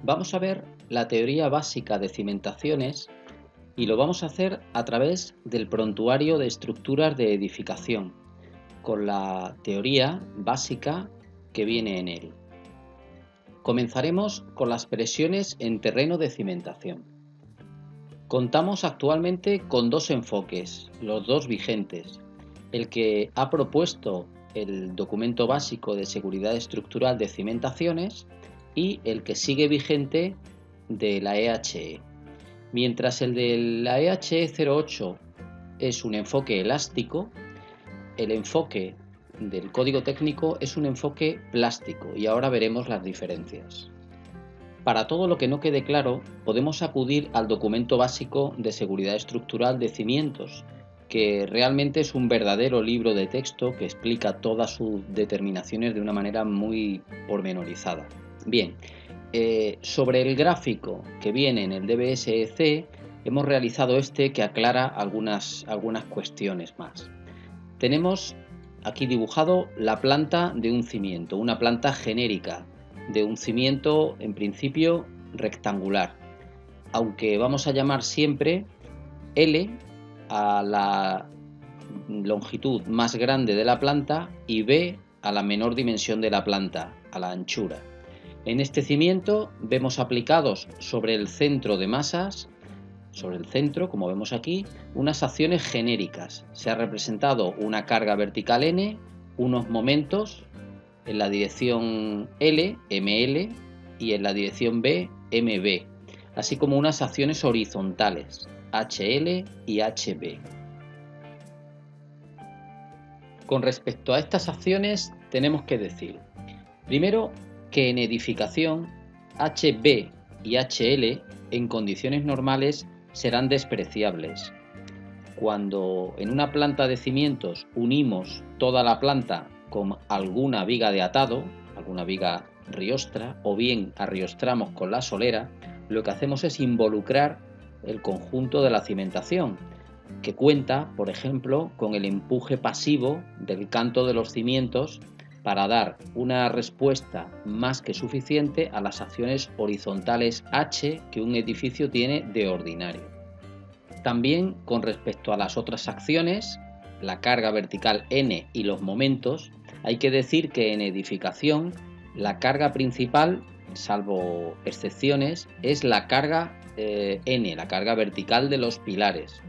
Vamos a ver la teoría básica de cimentaciones y lo vamos a hacer a través del prontuario de estructuras de edificación, con la teoría básica que viene en él. Comenzaremos con las presiones en terreno de cimentación. Contamos actualmente con dos enfoques, los dos vigentes. El que ha propuesto el documento básico de seguridad estructural de cimentaciones y el que sigue vigente de la EHE. Mientras el de la EHE 08 es un enfoque elástico, el enfoque del código técnico es un enfoque plástico y ahora veremos las diferencias. Para todo lo que no quede claro, podemos acudir al documento básico de seguridad estructural de cimientos, que realmente es un verdadero libro de texto que explica todas sus determinaciones de una manera muy pormenorizada. Bien, sobre el gráfico que viene en el DBSEC, hemos realizado este que aclara algunas cuestiones más. Tenemos aquí dibujado la planta de un cimiento, una planta genérica de un cimiento en principio rectangular, aunque vamos a llamar siempre L a la longitud más grande de la planta y B a la menor dimensión de la planta, a la anchura. En este cimiento vemos aplicados sobre el centro de masas, sobre el centro, como vemos aquí, unas acciones genéricas. Se ha representado una carga vertical N, unos momentos en la dirección L, ML, y en la dirección B, MB, así como unas acciones horizontales, HL y HB. Con respecto a estas acciones tenemos que decir, primero, que en edificación HB y HL en condiciones normales serán despreciables. Cuando en una planta de cimientos unimos toda la planta con alguna viga de atado, alguna viga riostra, o bien arriostramos con la solera, lo que hacemos es involucrar el conjunto de la cimentación, que cuenta, por ejemplo, con el empuje pasivo del canto de los cimientos para dar una respuesta más que suficiente a las acciones horizontales H que un edificio tiene de ordinario. También con respecto a las otras acciones, la carga vertical N y los momentos, hay que decir que en edificación la carga principal, salvo excepciones, es la carga N, la carga vertical de los pilares.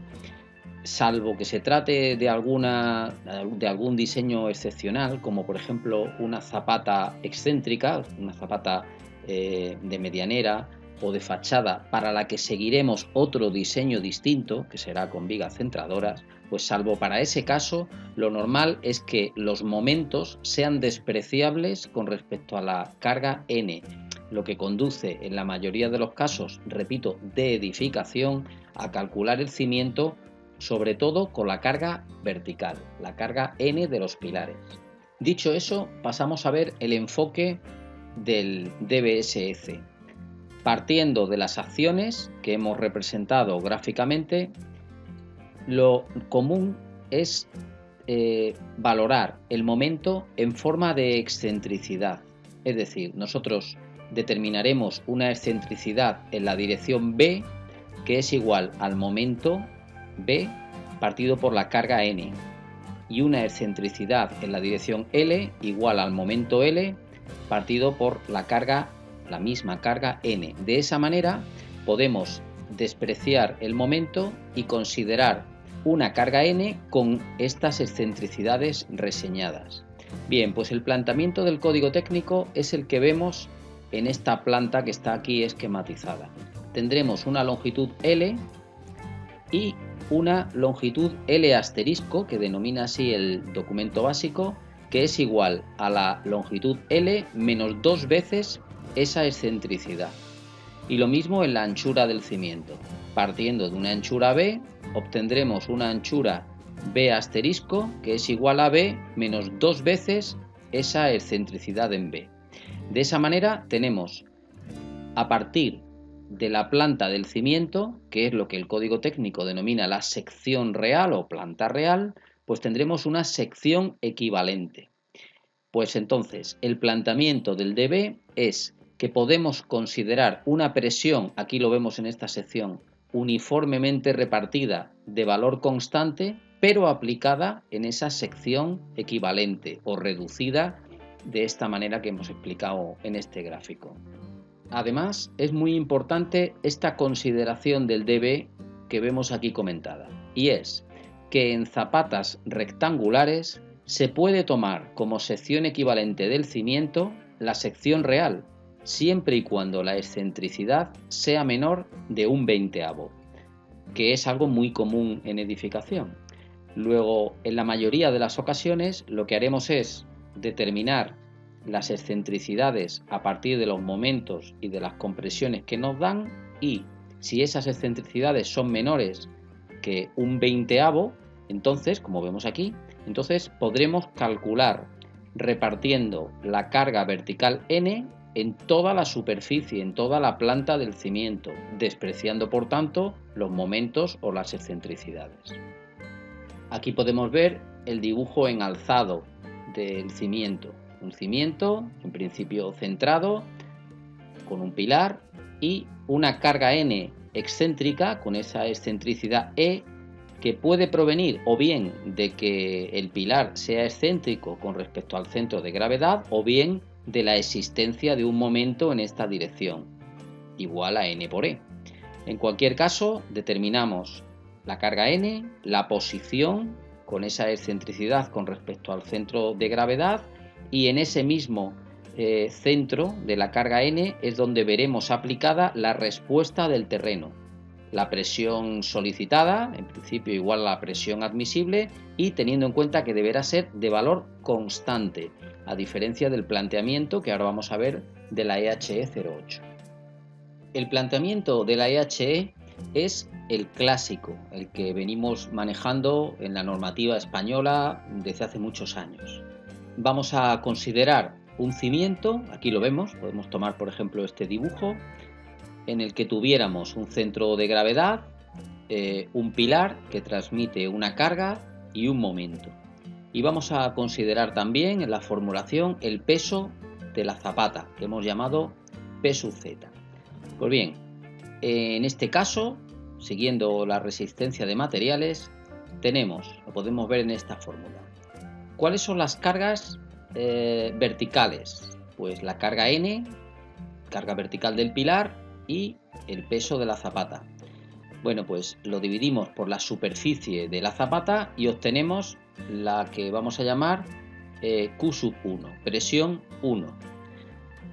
Salvo que se trate de algún diseño excepcional, como por ejemplo una zapata excéntrica, una zapata de medianera o de fachada, para la que seguiremos otro diseño distinto, que será con vigas centradoras, pues salvo para ese caso, lo normal es que los momentos sean despreciables con respecto a la carga N, lo que conduce en la mayoría de los casos, repito, de edificación, a calcular el cimiento sobre todo con la carga vertical, la carga N de los pilares. Dicho eso, pasamos a ver el enfoque del DBSEC. Partiendo de las acciones que hemos representado gráficamente, lo común es valorar el momento en forma de excentricidad. Es decir, nosotros determinaremos una excentricidad en la dirección B que es igual al momento B partido por la carga N y una excentricidad en la dirección L igual al momento L partido por la misma carga N. De esa manera podemos despreciar el momento y considerar una carga N con estas excentricidades reseñadas. Bien, pues el planteamiento del código técnico es el que vemos en esta planta que está aquí esquematizada. Tendremos una longitud L y una longitud L asterisco, que denomina así el documento básico, que es igual a la longitud L menos 2 veces esa excentricidad. Y lo mismo en la anchura del cimiento. Partiendo de una anchura B, obtendremos una anchura B asterisco, que es igual a B menos 2 veces esa excentricidad en B. De esa manera tenemos, a partir de la planta del cimiento, que es lo que el código técnico denomina la sección real o planta real, pues tendremos una sección equivalente. Pues entonces el planteamiento del DB es que podemos considerar una presión, aquí lo vemos en esta sección, uniformemente repartida de valor constante, pero aplicada en esa sección equivalente o reducida de esta manera que hemos explicado en este gráfico. Además, es muy importante esta consideración del dB que vemos aquí comentada, y es que en zapatas rectangulares se puede tomar como sección equivalente del cimiento la sección real, siempre y cuando la excentricidad sea menor de un veinteavo, que es algo muy común en edificación. Luego, en la mayoría de las ocasiones, lo que haremos es determinar las excentricidades a partir de los momentos y de las compresiones que nos dan, y si esas excentricidades son menores que un veinteavo, entonces, como vemos aquí, entonces podremos calcular repartiendo la carga vertical N en toda la superficie, en toda la planta del cimiento, despreciando por tanto los momentos o las excentricidades. Aquí podemos ver el dibujo en alzado del cimiento. Un cimiento, en principio centrado, con un pilar y una carga N excéntrica con esa excentricidad E, que puede provenir o bien de que el pilar sea excéntrico con respecto al centro de gravedad o bien de la existencia de un momento en esta dirección, igual a N por E. En cualquier caso, determinamos la carga N, la posición con esa excentricidad con respecto al centro de gravedad, y en ese mismo centro de la carga N es donde veremos aplicada la respuesta del terreno. La presión solicitada, en principio igual a la presión admisible, y teniendo en cuenta que deberá ser de valor constante, a diferencia del planteamiento que ahora vamos a ver de la EHE 08. El planteamiento de la EHE es el clásico, el que venimos manejando en la normativa española desde hace muchos años. Vamos a considerar un cimiento, aquí lo vemos, podemos tomar por ejemplo este dibujo, en el que tuviéramos un centro de gravedad, un pilar que transmite una carga y un momento. Y vamos a considerar también en la formulación el peso de la zapata, que hemos llamado P sub Z. Pues bien, en este caso, siguiendo la resistencia de materiales, lo podemos ver en esta fórmula. ¿Cuáles son las cargas verticales? Pues la carga N, carga vertical del pilar, y el peso de la zapata. Bueno, pues lo dividimos por la superficie de la zapata y obtenemos la que vamos a llamar Q sub 1, presión 1,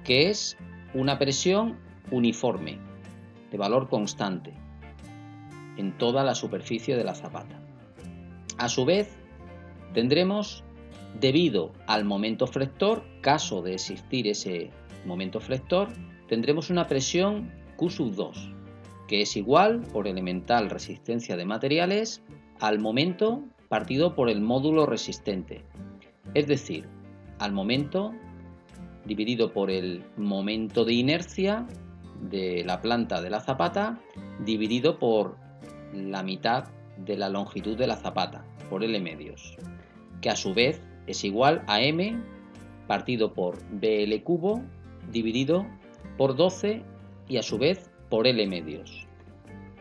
que es una presión uniforme, de valor constante, en toda la superficie de la zapata. A su vez, tendremos, debido al momento flector, caso de existir ese momento flector, tendremos una presión Q sub 2, que es igual por elemental resistencia de materiales al momento partido por el módulo resistente, es decir, al momento dividido por el momento de inercia de la planta de la zapata dividido por la mitad de la longitud de la zapata, por L medios, que a su vez es igual a M partido por BL cubo dividido por 12 y a su vez por L medios.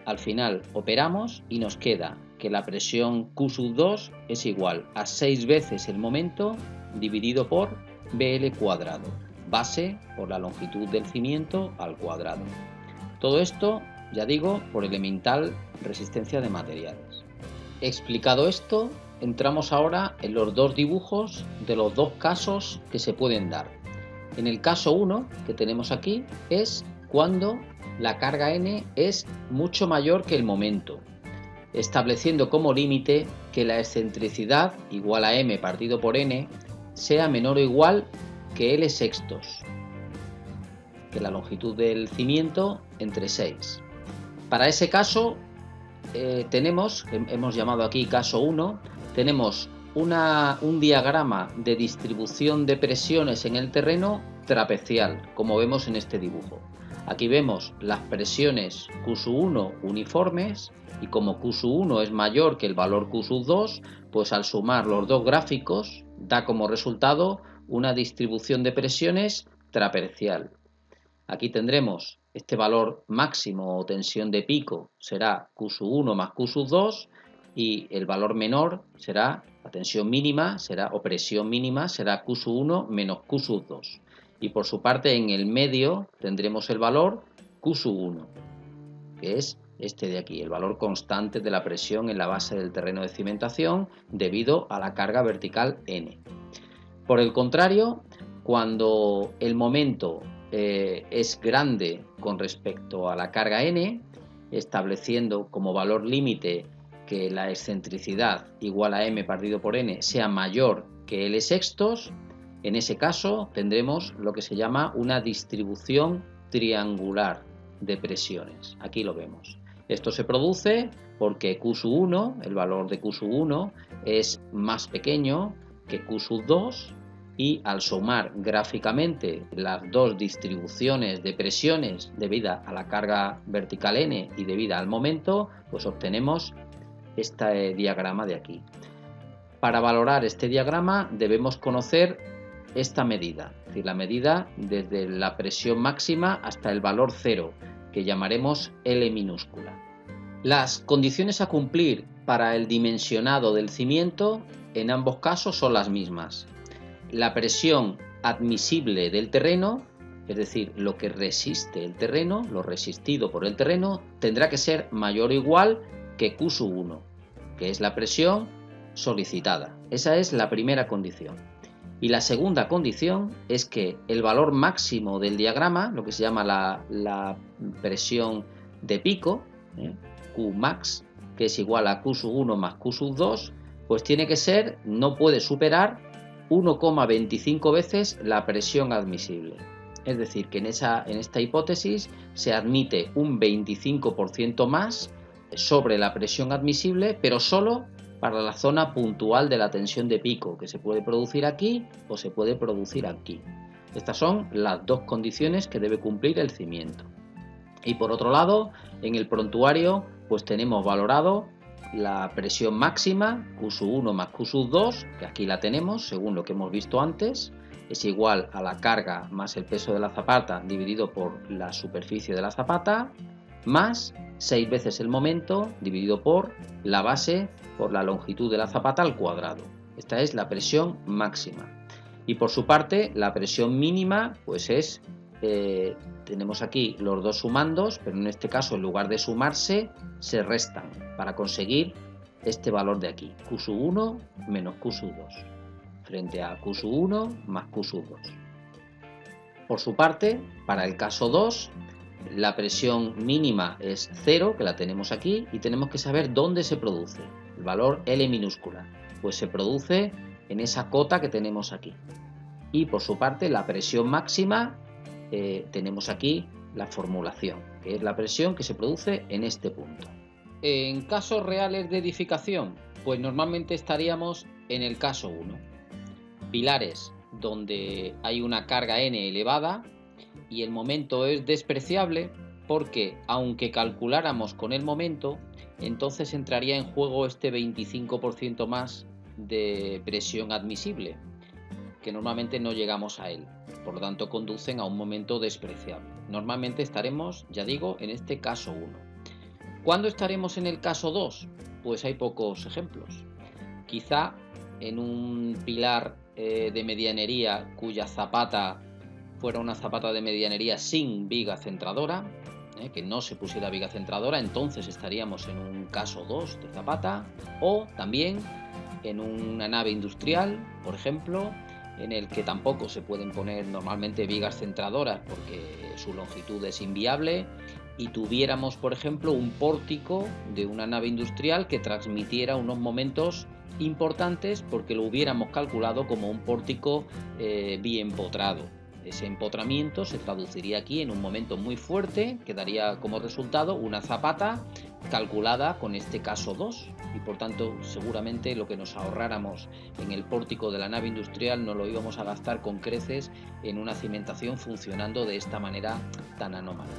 Al final operamos y nos queda que la presión Q sub 2 es igual a 6 veces el momento dividido por BL cuadrado, base por la longitud del cimiento al cuadrado. Todo esto, ya digo, por elemental resistencia de materiales. Explicado esto, entramos ahora en los dos dibujos de los dos casos que se pueden dar. En el caso 1 que tenemos aquí es cuando la carga N es mucho mayor que el momento, estableciendo como límite que la excentricidad igual a M partido por N sea menor o igual que L sextos, que la longitud del cimiento entre 6. Para ese caso hemos llamado aquí caso 1, tenemos un diagrama de distribución de presiones en el terreno trapecial, como vemos en este dibujo. Aquí vemos las presiones Q sub 1 uniformes, y como Q sub 1 es mayor que el valor Q sub 2, pues al sumar los dos gráficos da como resultado una distribución de presiones trapecial. Aquí tendremos este valor máximo o tensión de pico será Q sub 1 más Q sub 2 y el valor menor será la tensión mínima o presión mínima será Q sub 1 menos Q sub 2. Y por su parte en el medio tendremos el valor Q sub 1, que es este de aquí, el valor constante de la presión en la base del terreno de cimentación debido a la carga vertical N. Por el contrario, cuando el momento es grande con respecto a la carga N, estableciendo como valor límite que la excentricidad igual a m partido por n sea mayor que L sextos, en ese caso tendremos lo que se llama una distribución triangular de presiones. Aquí lo vemos. Esto se produce porque Q sub 1, el valor de Q sub 1, es más pequeño que Q sub 2 y al sumar gráficamente las dos distribuciones de presiones debido a la carga vertical N y debido al momento, pues obtenemos este diagrama de aquí. Para valorar este diagrama debemos conocer esta medida, es decir, la medida desde la presión máxima hasta el valor cero, que llamaremos L minúscula. Las condiciones a cumplir para el dimensionado del cimiento en ambos casos son las mismas. La presión admisible del terreno, es decir, lo que resiste el terreno, lo resistido por el terreno, tendrá que ser mayor o igual que Q sub 1, que es la presión solicitada. Esa es la primera condición. Y la segunda condición es que el valor máximo del diagrama, lo que se llama la presión de pico, Q max, que es igual a Q sub 1 más Q sub 2, pues tiene que ser, no puede superar 1,25 veces la presión admisible. Es decir, que en esta hipótesis se admite un 25% más sobre la presión admisible, pero solo para la zona puntual de la tensión de pico, que se puede producir aquí o se puede producir aquí. Estas son las dos condiciones que debe cumplir el cimiento. Y por otro lado, en el prontuario, pues tenemos valorado la presión máxima, Q sub 1 más Q sub 2, que aquí la tenemos, según lo que hemos visto antes, es igual a la carga más el peso de la zapata dividido por la superficie de la zapata, más 6 veces el momento dividido por la base por la longitud de la zapata al cuadrado. Esta es la presión máxima. Y por su parte, la presión mínima, pues es, tenemos aquí los dos sumandos, pero en este caso en lugar de sumarse, se restan para conseguir este valor de aquí, Q sub 1 menos Q sub 2, frente a Q sub 1 más Q sub 2. Por su parte, para el caso 2, la presión mínima es 0, que la tenemos aquí, y tenemos que saber dónde se produce. El valor L minúscula, pues se produce en esa cota que tenemos aquí. Y por su parte, la presión máxima, tenemos aquí la formulación, que es la presión que se produce en este punto. En casos reales de edificación, pues normalmente estaríamos en el caso 1. Pilares donde hay una carga N elevada y el momento es despreciable porque, aunque calculáramos con el momento, entonces entraría en juego este 25% más de presión admisible, que normalmente no llegamos a él. Por lo tanto, conducen a un momento despreciable. Normalmente estaremos, ya digo, en este caso 1. ¿Cuándo estaremos en el caso 2? Pues hay pocos ejemplos. Quizá en un pilar de medianería cuya zapata fuera una zapata de medianería sin viga centradora, que no se pusiera viga centradora, entonces estaríamos en un caso 2 de zapata, o también en una nave industrial, por ejemplo, en el que tampoco se pueden poner normalmente vigas centradoras porque su longitud es inviable, y tuviéramos, por ejemplo, un pórtico de una nave industrial que transmitiera unos momentos importantes porque lo hubiéramos calculado como un pórtico biempotrado. Ese empotramiento se traduciría aquí en un momento muy fuerte que daría como resultado una zapata calculada con este caso 2 y por tanto seguramente lo que nos ahorráramos en el pórtico de la nave industrial no lo íbamos a gastar con creces en una cimentación funcionando de esta manera tan anómala.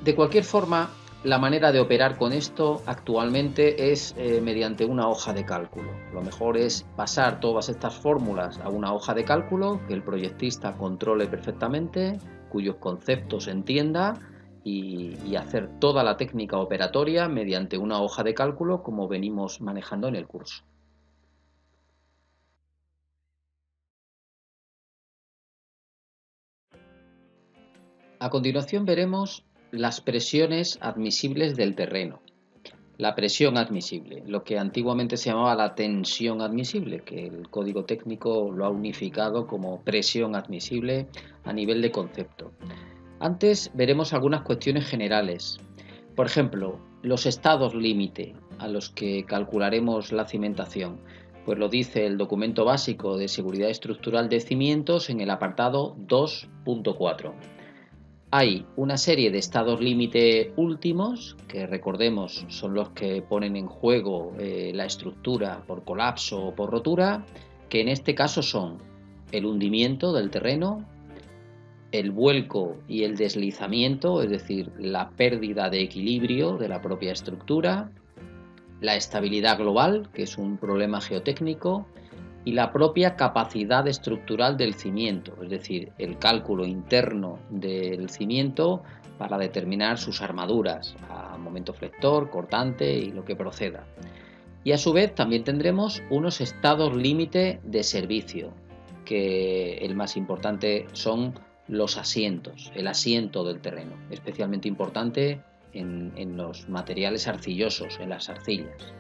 De cualquier forma, la manera de operar con esto actualmente es mediante una hoja de cálculo. Lo mejor es pasar todas estas fórmulas a una hoja de cálculo que el proyectista controle perfectamente, cuyos conceptos entienda y hacer toda la técnica operatoria mediante una hoja de cálculo como venimos manejando en el curso. A continuación veremos las presiones admisibles del terreno. La presión admisible, lo que antiguamente se llamaba la tensión admisible, que el código técnico lo ha unificado como presión admisible a nivel de concepto. Antes veremos algunas cuestiones generales. Por ejemplo, los estados límite a los que calcularemos la cimentación, pues lo dice el documento básico de seguridad estructural de cimientos en el apartado 2.4. Hay una serie de estados límite últimos, que recordemos son los que ponen en juego la estructura por colapso o por rotura, que en este caso son el hundimiento del terreno, el vuelco y el deslizamiento, es decir, la pérdida de equilibrio de la propia estructura, la estabilidad global, que es un problema geotécnico, y la propia capacidad estructural del cimiento, es decir, el cálculo interno del cimiento para determinar sus armaduras a momento flector, cortante y lo que proceda. Y a su vez también tendremos unos estados límite de servicio, que el más importante son los asientos, el asiento del terreno, especialmente importante en los materiales arcillosos, en las arcillas.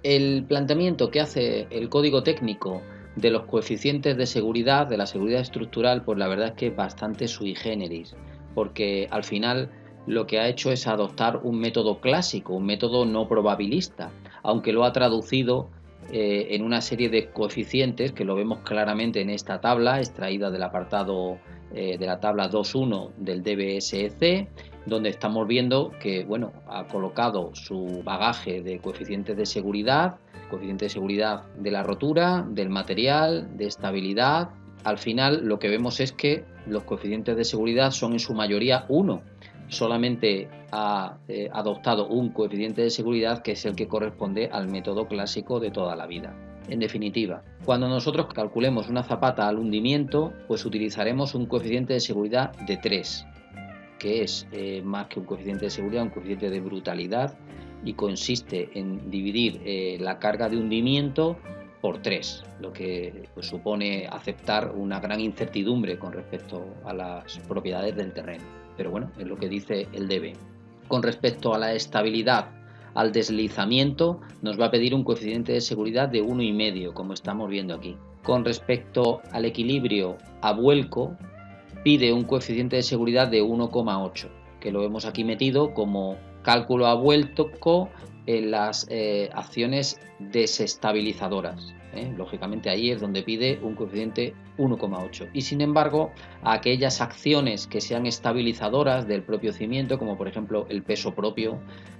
El planteamiento que hace el código técnico de los coeficientes de seguridad, de la seguridad estructural, pues la verdad es que es bastante sui generis, porque al final lo que ha hecho es adoptar un método clásico, un método no probabilista, aunque lo ha traducido en una serie de coeficientes que lo vemos claramente en esta tabla extraída del apartado de la tabla 2.1 del DBSEC, donde estamos viendo que bueno, ha colocado su bagaje de coeficientes de seguridad, coeficiente de seguridad de la rotura, del material, de estabilidad. Al final lo que vemos es que los coeficientes de seguridad son en su mayoría 1. Solamente ha adoptado un coeficiente de seguridad que es el que corresponde al método clásico de toda la vida. En definitiva, cuando nosotros calculemos una zapata al hundimiento, pues utilizaremos un coeficiente de seguridad de 3, que es más que un coeficiente de seguridad, un coeficiente de brutalidad, y consiste en dividir la carga de hundimiento por 3, lo que pues, supone aceptar una gran incertidumbre con respecto a las propiedades del terreno. Pero bueno, es lo que dice el DB. Con respecto a la estabilidad, al deslizamiento, nos va a pedir un coeficiente de seguridad de 1,5, como estamos viendo aquí. Con respecto al equilibrio a vuelco, pide un coeficiente de seguridad de 1,8, que lo hemos aquí metido como cálculo a vuelco en las acciones desestabilizadoras. Lógicamente ahí es donde pide un coeficiente 1,8. Y sin embargo, a aquellas acciones que sean estabilizadoras del propio cimiento, como por ejemplo el peso propio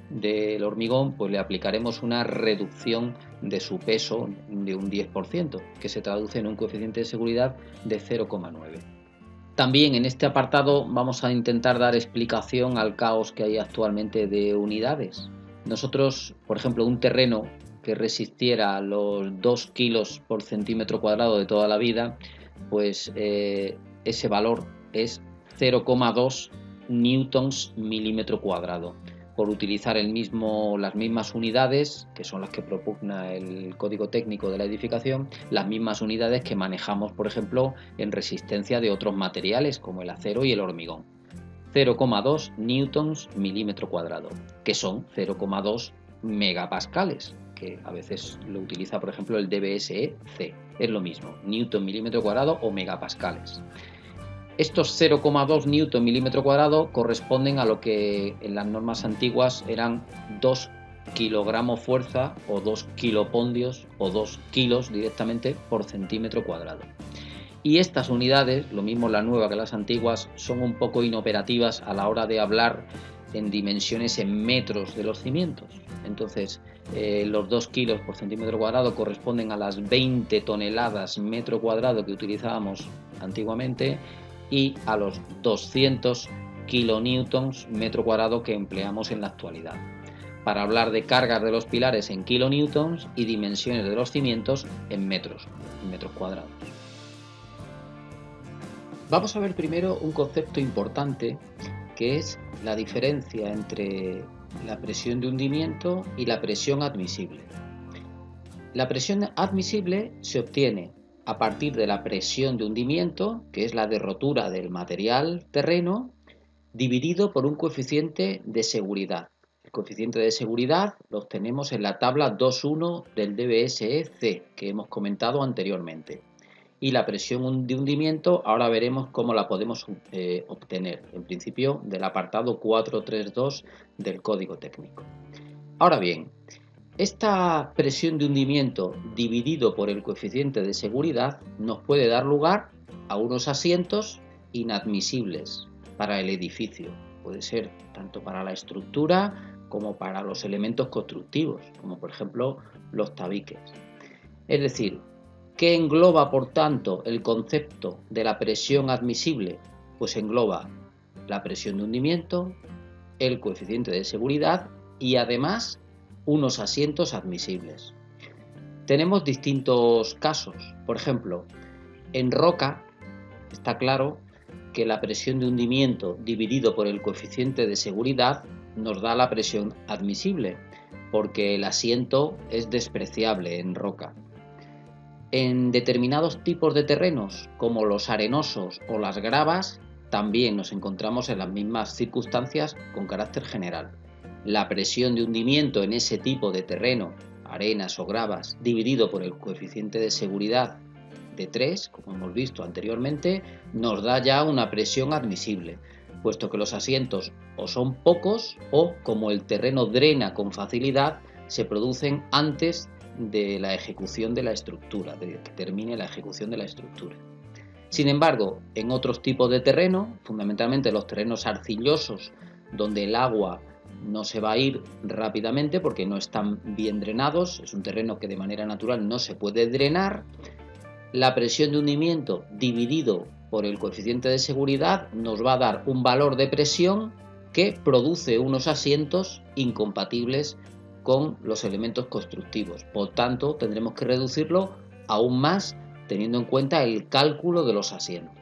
del hormigón, pues le aplicaremos una reducción de su peso de un 10%, que se traduce en un coeficiente de seguridad de 0,9. También en este apartado vamos a intentar dar explicación al caos que hay actualmente de unidades. Nosotros, por ejemplo, un terreno que resistiera los 2 kilos por centímetro cuadrado de toda la vida, pues ese valor es 0,2 newtons milímetro cuadrado. Por utilizar las mismas unidades, que son las que propugna el código técnico de la edificación, las mismas unidades que manejamos, por ejemplo, en resistencia de otros materiales como el acero y el hormigón. 0,2 newtons milímetro cuadrado, que son 0,2 megapascales, que a veces lo utiliza, por ejemplo, el DBSEC. Es lo mismo, newton milímetro cuadrado o megapascales. Estos 0,2 newton milímetro cuadrado corresponden a lo que en las normas antiguas eran 2 kilogramos fuerza o 2 kilopondios o 2 kilos directamente por centímetro cuadrado. Y estas unidades, lo mismo la nueva que las antiguas, son un poco inoperativas a la hora de hablar en dimensiones en metros de los cimientos. Entonces, los 2 kilos por centímetro cuadrado corresponden a las 20 toneladas metro cuadrado que utilizábamos antiguamente y a los 200 kilonewtons metro cuadrado que empleamos en la actualidad, para hablar de cargas de los pilares en kilonewtons y dimensiones de los cimientos en metros cuadrados. Vamos a ver primero un concepto importante, que es la diferencia entre la presión de hundimiento y la presión admisible. La presión admisible se obtiene a partir de la presión de hundimiento, que es la de rotura del material terreno, dividido por un coeficiente de seguridad. El coeficiente de seguridad lo obtenemos en la tabla 2.1 del DBSE-C, que hemos comentado anteriormente. Y la presión de hundimiento ahora veremos cómo la podemos obtener, en principio del apartado 432 del Código Técnico. Ahora bien, esta presión de hundimiento dividido por el coeficiente de seguridad nos puede dar lugar a unos asientos inadmisibles para el edificio. Puede ser tanto para la estructura como para los elementos constructivos, como por ejemplo los tabiques. Es decir, ¿qué engloba por tanto el concepto de la presión admisible? Pues engloba la presión de hundimiento, el coeficiente de seguridad y además unos asientos admisibles. Tenemos distintos casos. Por ejemplo, en roca está claro que la presión de hundimiento dividido por el coeficiente de seguridad nos da la presión admisible, porque el asiento es despreciable en roca. En determinados tipos de terrenos, como los arenosos o las gravas, también nos encontramos en las mismas circunstancias con carácter general. La presión de hundimiento en ese tipo de terreno, arenas o gravas, dividido por el coeficiente de seguridad de 3, como hemos visto anteriormente, nos da ya una presión admisible, puesto que los asientos o son pocos o, como el terreno drena con facilidad, se producen antes de la ejecución de la estructura, de que termine la ejecución de la estructura. Sin embargo, en otros tipos de terreno, fundamentalmente los terrenos arcillosos, donde el agua no se va a ir rápidamente porque no están bien drenados, es un terreno que de manera natural no se puede drenar, la presión de hundimiento dividido por el coeficiente de seguridad nos va a dar un valor de presión que produce unos asientos incompatibles con los elementos constructivos. Por tanto, tendremos que reducirlo aún más teniendo en cuenta el cálculo de los asientos.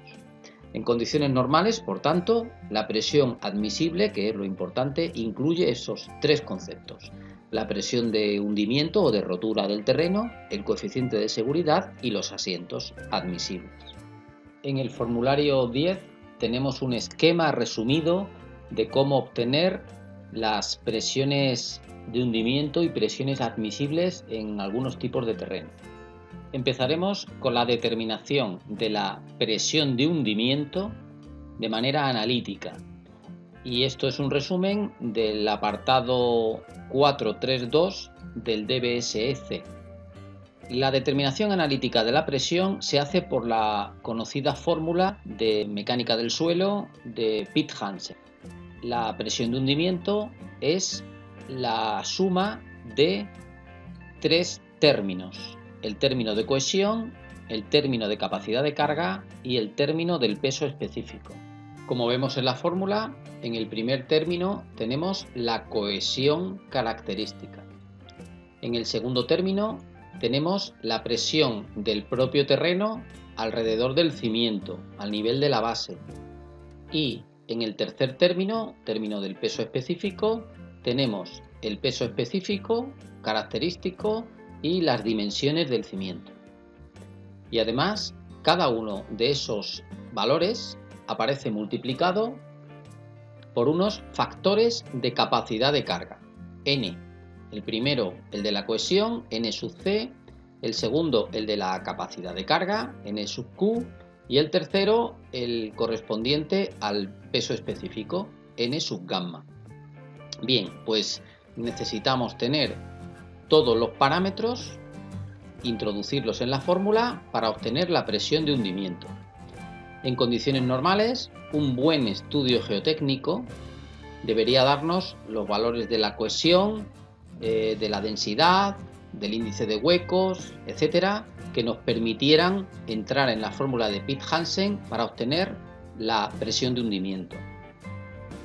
En condiciones normales, por tanto, la presión admisible, que es lo importante, incluye esos tres conceptos: la presión de hundimiento o de rotura del terreno, el coeficiente de seguridad y los asientos admisibles. En el formulario 10 tenemos un esquema resumido de cómo obtener las presiones de hundimiento y presiones admisibles en algunos tipos de terreno. Empezaremos con la determinación de la presión de hundimiento de manera analítica. Y esto es un resumen del apartado 432 del DBSE-C. La determinación analítica de la presión se hace por la conocida fórmula de mecánica del suelo de Pitt-Hansen. La presión de hundimiento es la suma de tres términos: el término de cohesión, el término de capacidad de carga y el término del peso específico. Como vemos en la fórmula, en el primer término tenemos la cohesión característica. En el segundo término tenemos la presión del propio terreno alrededor del cimiento, al nivel de la base. Y en el tercer término, término del peso específico, tenemos el peso específico, característico y las dimensiones del cimiento. Y además, cada uno de esos valores aparece multiplicado por unos factores de capacidad de carga. N, el primero el de la cohesión, N sub C, el segundo el de la capacidad de carga, N sub Q, y el tercero el correspondiente al peso específico, N sub gamma. Bien, pues necesitamos tener todos los parámetros, introducirlos en la fórmula para obtener la presión de hundimiento. En condiciones normales, un buen estudio geotécnico debería darnos los valores de la cohesión, de la densidad, del índice de huecos, etcétera, que nos permitieran entrar en la fórmula de Pitt-Hansen para obtener la presión de hundimiento.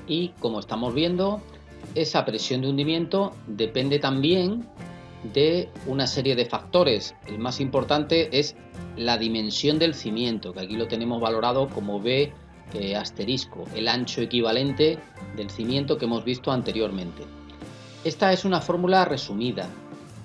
Y como estamos viendo, esa presión de hundimiento depende también de una serie de factores. El más importante es la dimensión del cimiento, que aquí lo tenemos valorado como B asterisco, el ancho equivalente del cimiento que hemos visto anteriormente. Esta es una fórmula resumida.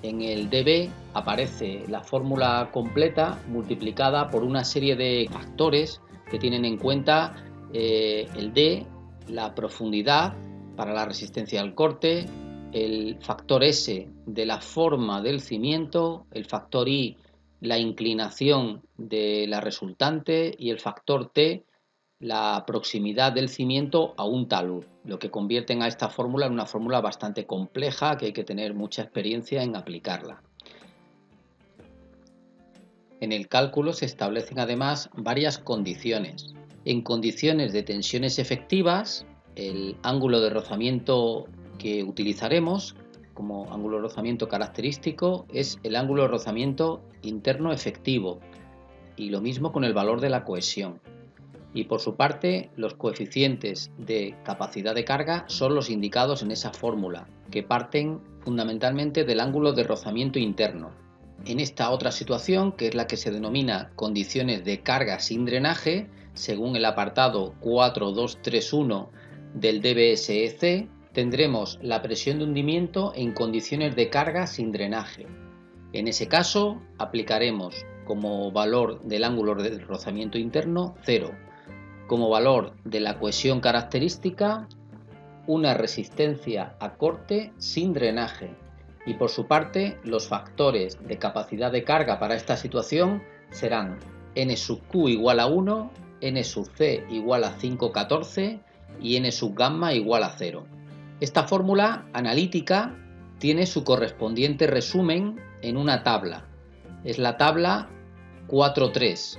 En el dB aparece la fórmula completa multiplicada por una serie de factores que tienen en cuenta el D, la profundidad para la resistencia al corte, el factor S de la forma del cimiento, el factor I, la inclinación de la resultante, y el factor T, la proximidad del cimiento a un talud, lo que convierten a esta fórmula en una fórmula bastante compleja que hay que tener mucha experiencia en aplicarla. En el cálculo se establecen además varias condiciones. En condiciones de tensiones efectivas, el ángulo de rozamiento que utilizaremos como ángulo de rozamiento característico es el ángulo de rozamiento interno efectivo, y lo mismo con el valor de la cohesión. Y por su parte, los coeficientes de capacidad de carga son los indicados en esa fórmula, que parten fundamentalmente del ángulo de rozamiento interno. En esta otra situación, que es la que se denomina condiciones de carga sin drenaje, según el apartado 4231 del DBSEC, tendremos la presión de hundimiento en condiciones de carga sin drenaje. En ese caso, aplicaremos como valor del ángulo de rozamiento interno 0, como valor de la cohesión característica una resistencia a corte sin drenaje, y por su parte los factores de capacidad de carga para esta situación serán n sub q igual a 1, n sub c igual a 5,14 y n sub gamma igual a 0. Esta fórmula analítica tiene su correspondiente resumen en una tabla. Es la tabla 4.3.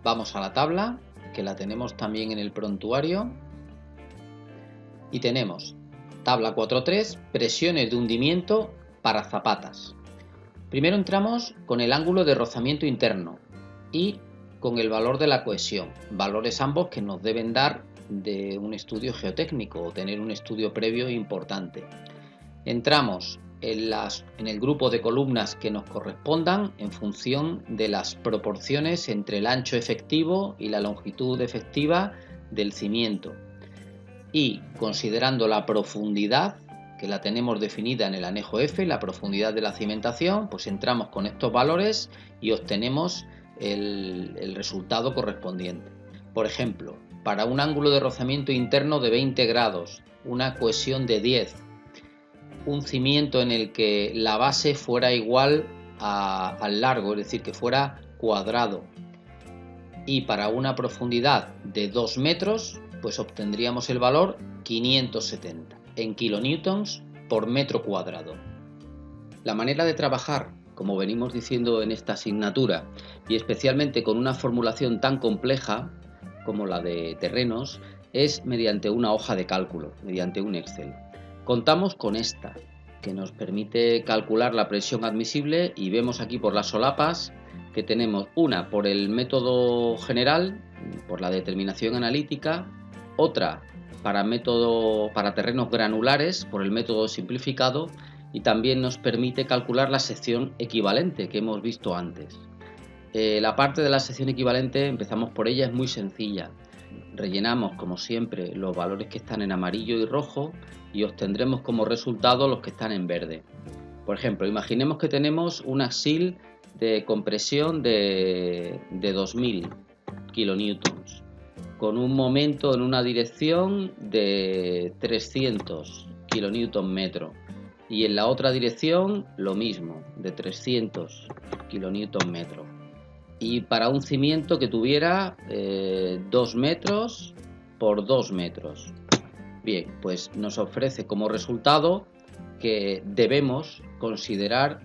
Vamos a la tabla, que la tenemos también en el prontuario, y tenemos tabla 4.3, presiones de hundimiento para zapatas. Primero entramos con el ángulo de rozamiento interno y con el valor de la cohesión, valores ambos que nos deben dar de un estudio geotécnico o tener un estudio previo importante. Entramos en el grupo de columnas que nos correspondan en función de las proporciones entre el ancho efectivo y la longitud efectiva del cimiento, y considerando la profundidad, que la tenemos definida en el anejo F, la profundidad de la cimentación, pues entramos con estos valores y obtenemos el resultado correspondiente. Por ejemplo, para un ángulo de rozamiento interno de 20 grados, una cohesión de 10, un cimiento en el que la base fuera igual al largo, es decir, que fuera cuadrado, y para una profundidad de 2 metros, pues obtendríamos el valor 570 en kilonewtons por metro cuadrado. La manera de trabajar, como venimos diciendo en esta asignatura, y especialmente con una formulación tan compleja como la de terrenos, es mediante una hoja de cálculo, mediante un Excel. Contamos con esta, que nos permite calcular la presión admisible, y vemos aquí por las solapas que tenemos una por el método general, por la determinación analítica, otra para terrenos granulares por el método simplificado, y también nos permite calcular la sección equivalente que hemos visto antes. La parte de la sección equivalente, empezamos por ella, es muy sencilla. Rellenamos, como siempre, los valores que están en amarillo y rojo y obtendremos como resultado los que están en verde. Por ejemplo, imaginemos que tenemos un axil de compresión de 2000 kilonewtons con un momento en una dirección de 300 kilonewton metro, y en la otra dirección lo mismo, de 300 kilonewton metro. Y para un cimiento que tuviera 2 metros por 2 metros. Bien, pues nos ofrece como resultado que debemos considerar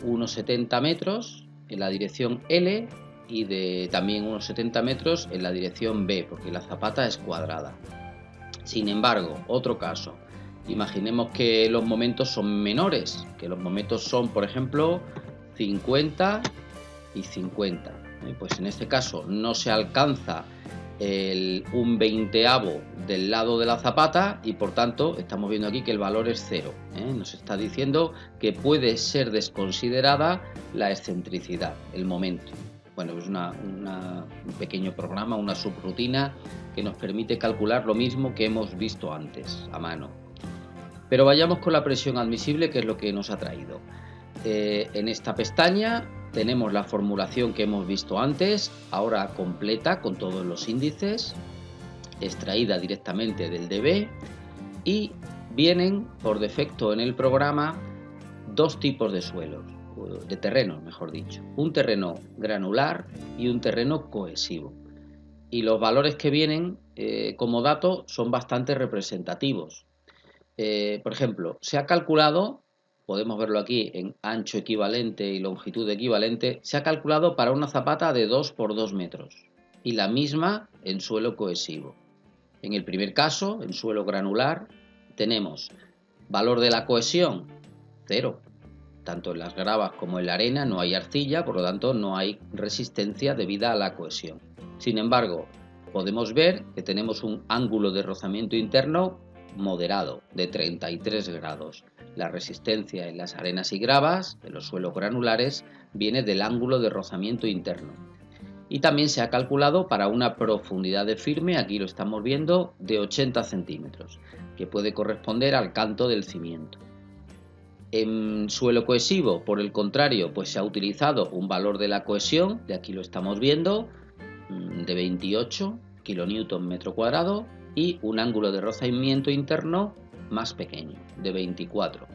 unos 70 metros en la dirección L y también unos 70 metros en la dirección B, porque la zapata es cuadrada. Sin embargo, otro caso, imaginemos que los momentos son menores, que los momentos son, por ejemplo, 50 y 50. Pues en este caso no se alcanza un veinteavo del lado de la zapata y por tanto estamos viendo aquí que el valor es 0. Nos está diciendo que puede ser desconsiderada la excentricidad, el momento. Bueno, es un pequeño programa, una subrutina que nos permite calcular lo mismo que hemos visto antes a mano. Pero vayamos con la presión admisible, que es lo que nos ha traído. En esta pestaña tenemos la formulación que hemos visto antes, ahora completa con todos los índices, extraída directamente del DB, y vienen por defecto en el programa dos tipos de suelos, de terrenos mejor dicho, un terreno granular y un terreno cohesivo. Y los valores que vienen como dato son bastante representativos. Por ejemplo, se ha calculado, podemos verlo aquí en ancho equivalente y longitud equivalente, se ha calculado para una zapata de 2 por 2 metros y la misma en suelo cohesivo. En el primer caso, en suelo granular, tenemos valor de la cohesión, 0. Tanto en las gravas como en la arena no hay arcilla, por lo tanto no hay resistencia debida a la cohesión. Sin embargo, podemos ver que tenemos un ángulo de rozamiento interno moderado, de 33 grados. La resistencia en las arenas y gravas, en los suelos granulares, viene del ángulo de rozamiento interno. Y también se ha calculado para una profundidad de firme, aquí lo estamos viendo, de 80 centímetros, que puede corresponder al canto del cimiento. En suelo cohesivo, por el contrario, pues se ha utilizado un valor de la cohesión, de aquí lo estamos viendo, de 28 kilonewton metro cuadrado, y un ángulo de rozamiento interno más pequeño, de 24.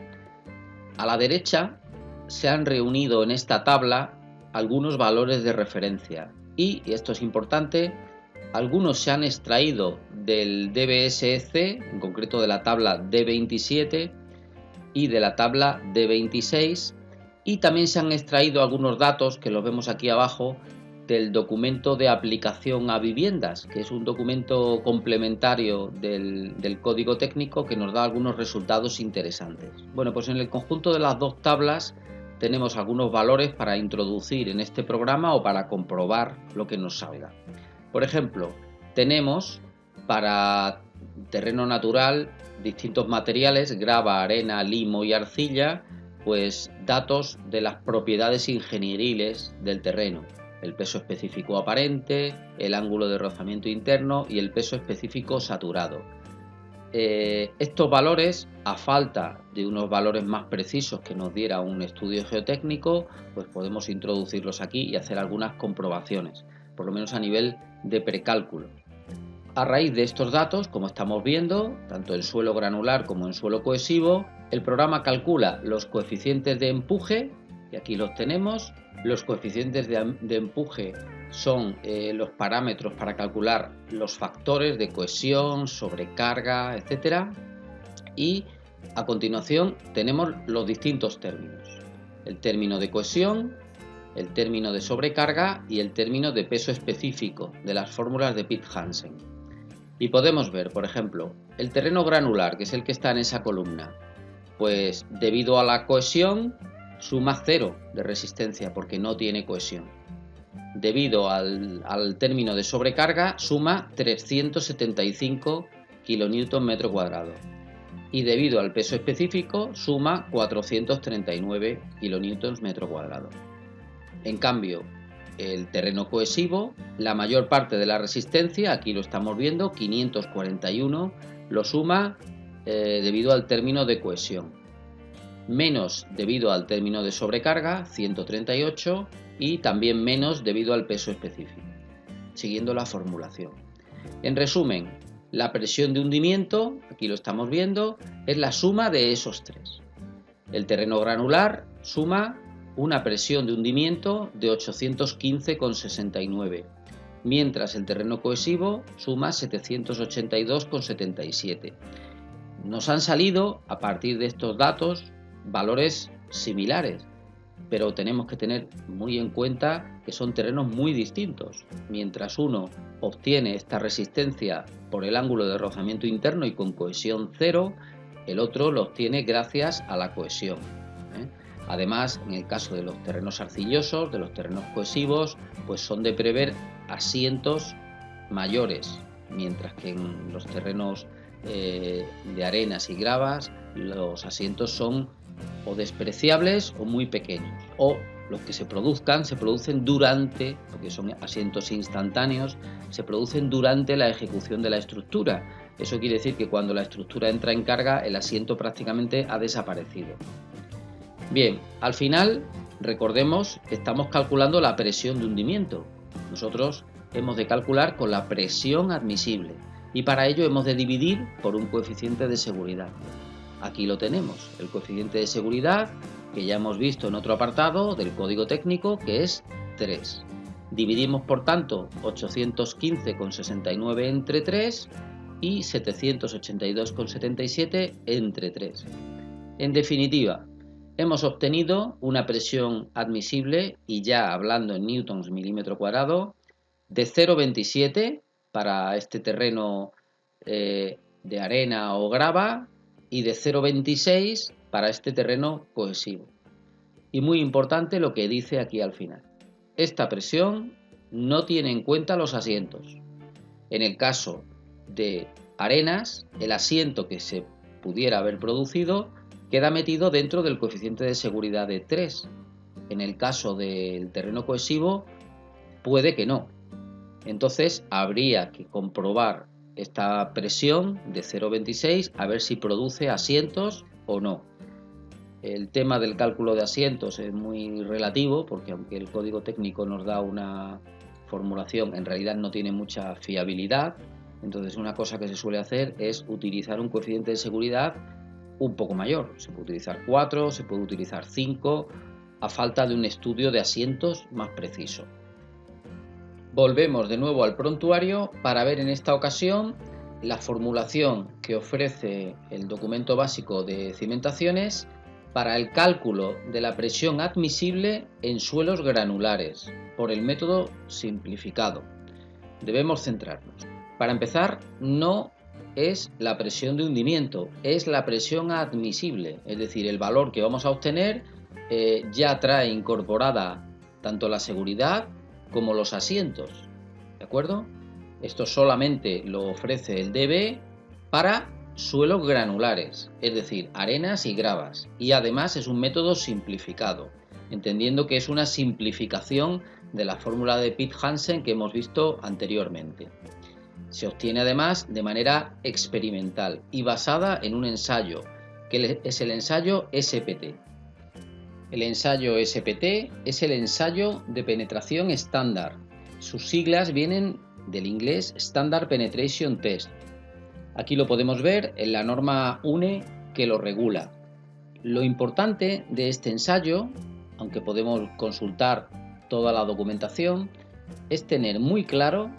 A la derecha se han reunido en esta tabla algunos valores de referencia y esto es importante, algunos se han extraído del DBSEC, en concreto de la tabla D27 y de la tabla D26, y también se han extraído algunos datos que los vemos aquí abajo del documento de aplicación a viviendas, que es un documento complementario del código técnico que nos da algunos resultados interesantes. Bueno, pues en el conjunto de las dos tablas tenemos algunos valores para introducir en este programa o para comprobar lo que nos salga. Por ejemplo, tenemos para terreno natural distintos materiales, grava, arena, limo y arcilla, pues datos de las propiedades ingenieriles del terreno. El peso específico aparente, el ángulo de rozamiento interno y el peso específico saturado. Estos valores, a falta de unos valores más precisos que nos diera un estudio geotécnico, pues podemos introducirlos aquí y hacer algunas comprobaciones, por lo menos a nivel de precálculo. A raíz de estos datos, como estamos viendo, tanto en suelo granular como en suelo cohesivo, el programa calcula los coeficientes de empuje, y aquí los tenemos. Los coeficientes de empuje son los parámetros para calcular los factores de cohesión, sobrecarga, etc. Y a continuación tenemos los distintos términos. El término de cohesión, el término de sobrecarga y el término de peso específico de las fórmulas de Pitt-Hansen. Y podemos ver, por ejemplo, el terreno granular, que es el que está en esa columna, pues debido a la cohesión suma 0 de resistencia porque no tiene cohesión. Debido al término de sobrecarga suma 375 kilonewton metro cuadrado. Y debido al peso específico suma 439 kilonewtons metro cuadrado. En cambio, el terreno cohesivo, la mayor parte de la resistencia, aquí lo estamos viendo, 541, lo suma debido al término de cohesión. Menos debido al término de sobrecarga, 138, y también menos debido al peso específico, siguiendo la formulación. En resumen, la presión de hundimiento, aquí lo estamos viendo, es la suma de esos tres. El terreno granular suma una presión de hundimiento de 815,69, mientras el terreno cohesivo suma 782,77. Nos han salido, a partir de estos datos, valores similares, pero tenemos que tener muy en cuenta que son terrenos muy distintos. Mientras uno obtiene esta resistencia por el ángulo de rozamiento interno y con cohesión 0, el otro lo obtiene gracias a la cohesión. Además, en el caso de los terrenos arcillosos, de los terrenos cohesivos, pues son de prever asientos mayores, mientras que en los terrenos de arenas y gravas los asientos son o despreciables o muy pequeños, o los que se producen durante, porque son asientos instantáneos, se producen durante la ejecución de la estructura. Eso quiere decir que cuando la estructura entra en carga, el asiento prácticamente ha desaparecido. Bien, al final, recordemos que estamos calculando la presión de hundimiento. Nosotros hemos de calcular con la presión admisible y para ello hemos de dividir por un coeficiente de seguridad. Aquí lo tenemos, el coeficiente de seguridad que ya hemos visto en otro apartado del código técnico, que es 3. Dividimos, por tanto, 815,69 entre 3 y 782,77 entre 3. En definitiva, hemos obtenido una presión admisible, y ya hablando en newtons milímetro cuadrado, de 0,27 para este terreno de arena o grava y de 0,26 para este terreno cohesivo. Y muy importante lo que dice aquí al final. Esta presión no tiene en cuenta los asientos. En el caso de arenas, el asiento que se pudiera haber producido queda metido dentro del coeficiente de seguridad de 3. En el caso del terreno cohesivo, puede que no. Entonces, habría que comprobar esta presión de 0,26 a ver si produce asientos o no. El tema del cálculo de asientos es muy relativo, porque aunque el código técnico nos da una formulación, en realidad no tiene mucha fiabilidad. Entonces, una cosa que se suele hacer es utilizar un coeficiente de seguridad un poco mayor. Se puede utilizar 4, se puede utilizar 5, a falta de un estudio de asientos más preciso. Volvemos de nuevo al prontuario para ver en esta ocasión la formulación que ofrece el documento básico de cimentaciones para el cálculo de la presión admisible en suelos granulares por el método simplificado. Debemos centrarnos. Para empezar, no es la presión de hundimiento, es la presión admisible, es decir, el valor que vamos a obtener ya trae incorporada tanto la seguridad como los asientos, ¿de acuerdo? Esto solamente lo ofrece el DB para suelos granulares, es decir, arenas y gravas, y además es un método simplificado, entendiendo que es una simplificación de la fórmula de Pitt-Hansen que hemos visto anteriormente. Se obtiene además de manera experimental y basada en un ensayo, que es el ensayo SPT. El ensayo SPT es el ensayo de penetración estándar. Sus siglas vienen del inglés Standard Penetration Test. Aquí lo podemos ver en la norma UNE que lo regula. Lo importante de este ensayo, aunque podemos consultar toda la documentación, es tener muy claro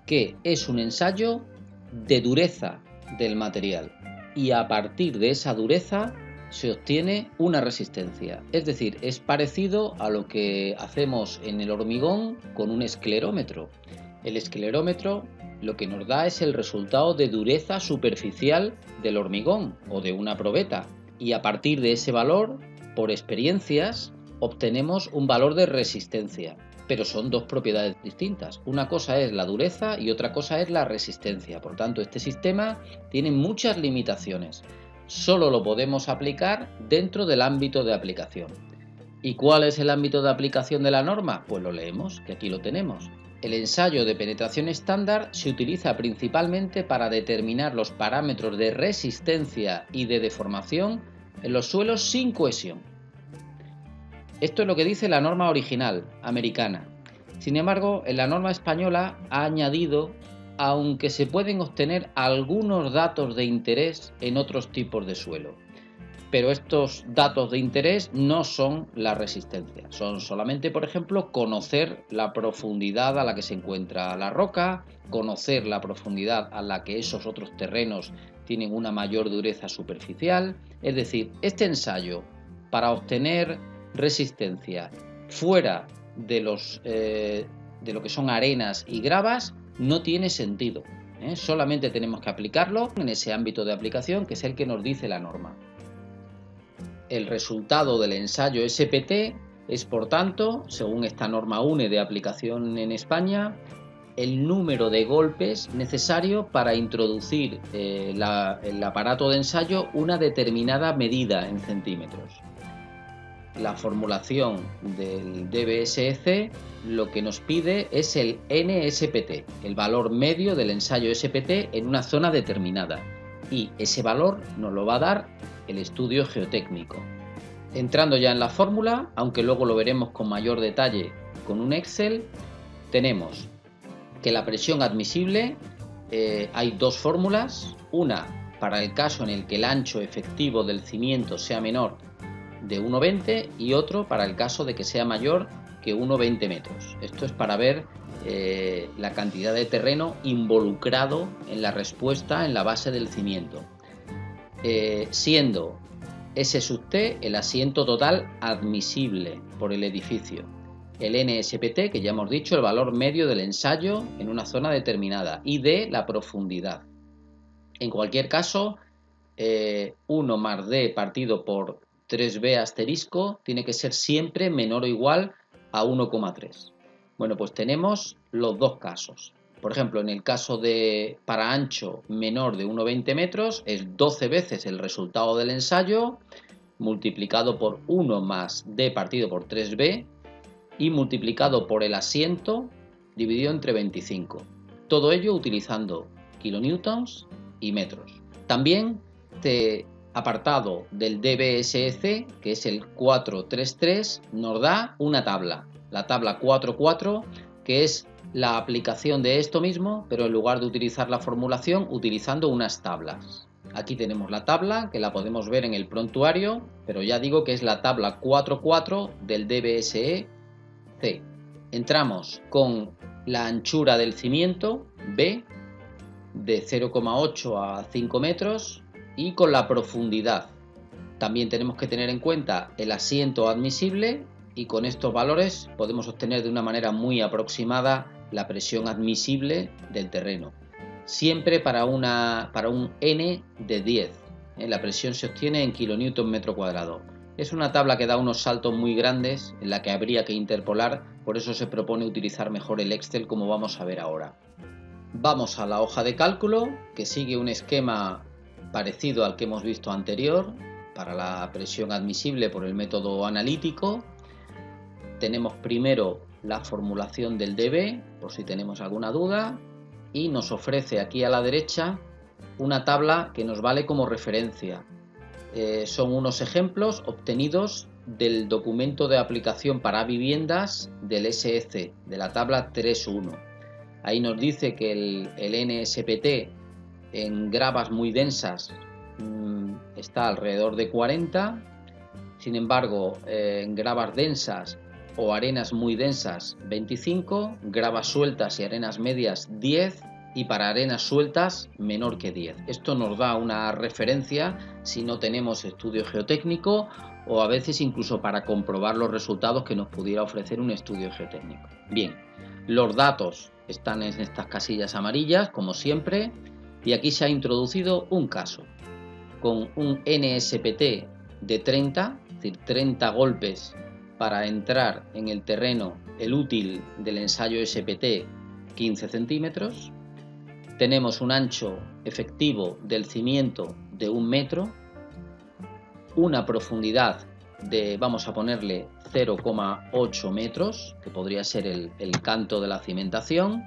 que es un ensayo de dureza del material y a partir de esa dureza se obtiene una resistencia. Es decir, es parecido a lo que hacemos en el hormigón con un esclerómetro. El esclerómetro lo que nos da es el resultado de dureza superficial del hormigón o de una probeta, y a partir de ese valor, por experiencias, obtenemos un valor de resistencia. Pero son dos propiedades distintas. Una cosa es la dureza y otra cosa es la resistencia. Por tanto, este sistema tiene muchas limitaciones. Solo lo podemos aplicar dentro del ámbito de aplicación. ¿Y cuál es el ámbito de aplicación de la norma? Pues lo leemos, que aquí lo tenemos. El ensayo de penetración estándar se utiliza principalmente para determinar los parámetros de resistencia y de deformación en los suelos sin cohesión. Esto es lo que dice la norma original americana. Sin embargo, en la norma española ha añadido, aunque se pueden obtener algunos datos de interés en otros tipos de suelo. Pero estos datos de interés no son la resistencia. Son solamente, por ejemplo, conocer la profundidad a la que se encuentra la roca, conocer la profundidad a la que esos otros terrenos tienen una mayor dureza superficial. Es decir, este ensayo para obtener resistencia fuera de lo que son arenas y gravas no tiene sentido. Solamente tenemos que aplicarlo en ese ámbito de aplicación que es el que nos dice la norma. El resultado del ensayo SPT es, por tanto, según esta norma UNE de aplicación en España, el número de golpes necesario para introducir el aparato de ensayo una determinada medida en centímetros. La formulación del DBSEC lo que nos pide es el NSPT, el valor medio del ensayo SPT en una zona determinada, y ese valor nos lo va a dar el estudio geotécnico. Entrando ya en la fórmula, aunque luego lo veremos con mayor detalle con un Excel, tenemos que la presión admisible, hay dos fórmulas, una para el caso en el que el ancho efectivo del cimiento sea menor de 1,20 y otro para el caso de que sea mayor que 1,20 metros. Esto es para ver la cantidad de terreno involucrado en la respuesta en la base del cimiento, siendo S sub T el asiento total admisible por el edificio, el NSPT, que ya hemos dicho, el valor medio del ensayo en una zona determinada, y D la profundidad. En cualquier caso, 1 más D partido por 3B asterisco tiene que ser siempre menor o igual a 1,3. Bueno, pues tenemos los dos casos. Por ejemplo, en el caso de para ancho menor de 1,20 metros es 12 veces el resultado del ensayo multiplicado por 1 más D partido por 3B y multiplicado por el asiento dividido entre 25. Todo ello utilizando kilonewtons y metros. También apartado del DBSEC, que es el 433, nos da una tabla, la tabla 44, que es la aplicación de esto mismo, pero en lugar de utilizar la formulación, utilizando unas tablas. Aquí tenemos la tabla, que la podemos ver en el prontuario, pero ya digo que es la tabla 44 del DBSEC. Entramos con la anchura del cimiento, B, de 0,8 a 5 metros, y con la profundidad. También tenemos que tener en cuenta el asiento admisible, y con estos valores podemos obtener de una manera muy aproximada la presión admisible del terreno. Siempre para un N de 10. La presión se obtiene en kilonewton metro cuadrado. Es una tabla que da unos saltos muy grandes en la que habría que interpolar, por eso se propone utilizar mejor el Excel, como vamos a ver ahora. Vamos a la hoja de cálculo, que sigue un esquema parecido al que hemos visto anterior para la presión admisible por el método analítico. Tenemos primero la formulación del dB, por si tenemos alguna duda, y nos ofrece aquí a la derecha una tabla que nos vale como referencia. Son unos ejemplos obtenidos del documento de aplicación para viviendas del SEC, de la tabla 3.1. Ahí nos dice que el NSPT en gravas muy densas está alrededor de 40, sin embargo en gravas densas o arenas muy densas 25, gravas sueltas y arenas medias 10 y para arenas sueltas menor que 10. Esto nos da una referencia si no tenemos estudio geotécnico o a veces incluso para comprobar los resultados que nos pudiera ofrecer un estudio geotécnico. Bien, los datos están en estas casillas amarillas como siempre y aquí se ha introducido un caso con un NSPT de 30, es decir, 30 golpes para entrar en el terreno el útil del ensayo SPT 15 centímetros. Tenemos un ancho efectivo del cimiento de 1 metro, una profundidad de, vamos a ponerle 0,8 metros, que podría ser el canto de la cimentación,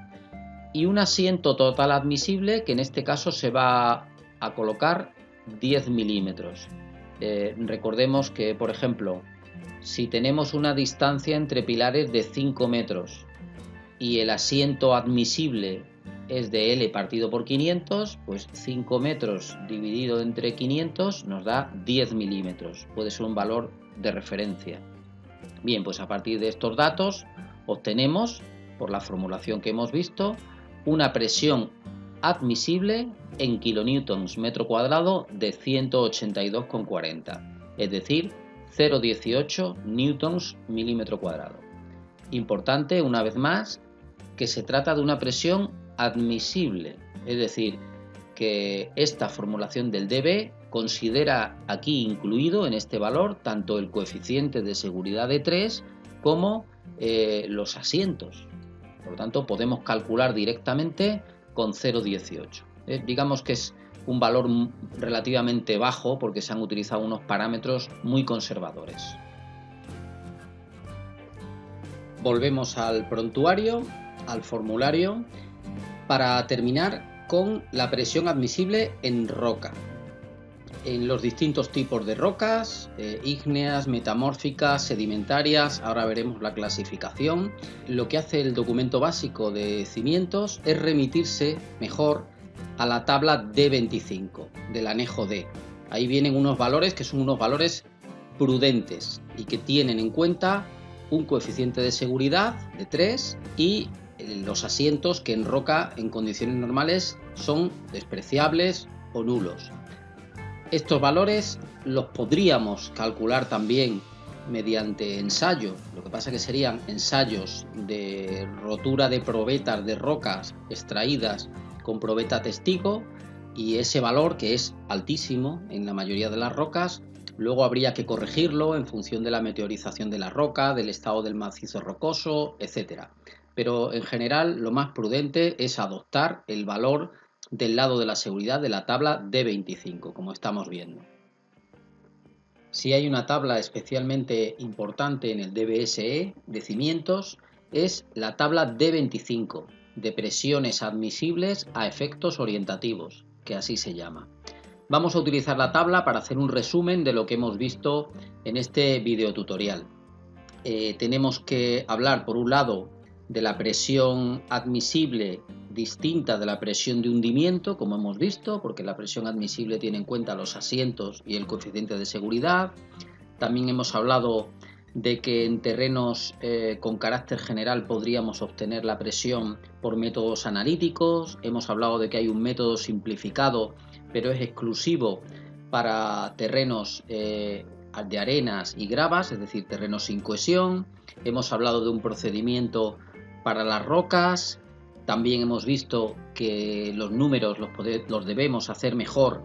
y un asiento total admisible que en este caso se va a colocar 10 milímetros. Recordemos que, por ejemplo, si tenemos una distancia entre pilares de 5 metros y el asiento admisible es de L partido por 500, pues 5 metros dividido entre 500 nos da 10 milímetros. Puede ser un valor de referencia. Bien, pues a partir de estos datos obtenemos, por la formulación que hemos visto, una presión admisible en kilonewtons metro cuadrado de 182,40, es decir, 0,18 newtons milímetro cuadrado. Importante, una vez más, que se trata de una presión admisible, es decir, que esta formulación del dB considera aquí incluido en este valor tanto el coeficiente de seguridad de 3 como los asientos. Por lo tanto, podemos calcular directamente con 0,18. Digamos que es un valor relativamente bajo porque se han utilizado unos parámetros muy conservadores. Volvemos al prontuario, al formulario, para terminar con la presión admisible en roca. En los distintos tipos de rocas, ígneas, metamórficas, sedimentarias, ahora veremos la clasificación. Lo que hace el documento básico de cimientos es remitirse mejor a la tabla D25 del anejo D. Ahí vienen unos valores que son unos valores prudentes y que tienen en cuenta un coeficiente de seguridad de 3 y los asientos que en roca en condiciones normales son despreciables o nulos. Estos valores los podríamos calcular también mediante ensayo, lo que pasa que serían ensayos de rotura de probetas de rocas extraídas con probeta testigo, y ese valor, que es altísimo en la mayoría de las rocas, luego habría que corregirlo en función de la meteorización de la roca, del estado del macizo rocoso, etc. Pero en general lo más prudente es adoptar el valor del lado de la seguridad de la tabla D25, como estamos viendo. Si hay una tabla especialmente importante en el DBSE de cimientos, es la tabla D25, de presiones admisibles a efectos orientativos, que así se llama. Vamos a utilizar la tabla para hacer un resumen de lo que hemos visto en este videotutorial. Tenemos que hablar, por un lado, de la presión admisible distinta de la presión de hundimiento, como hemos visto, porque la presión admisible tiene en cuenta los asientos y el coeficiente de seguridad. También hemos hablado de que en terrenos con carácter general podríamos obtener la presión por métodos analíticos. Hemos hablado de que hay un método simplificado, pero es exclusivo para terrenos de arenas y gravas, es decir, terrenos sin cohesión. Hemos hablado de un procedimiento para las rocas. También hemos visto que los números los debemos hacer mejor,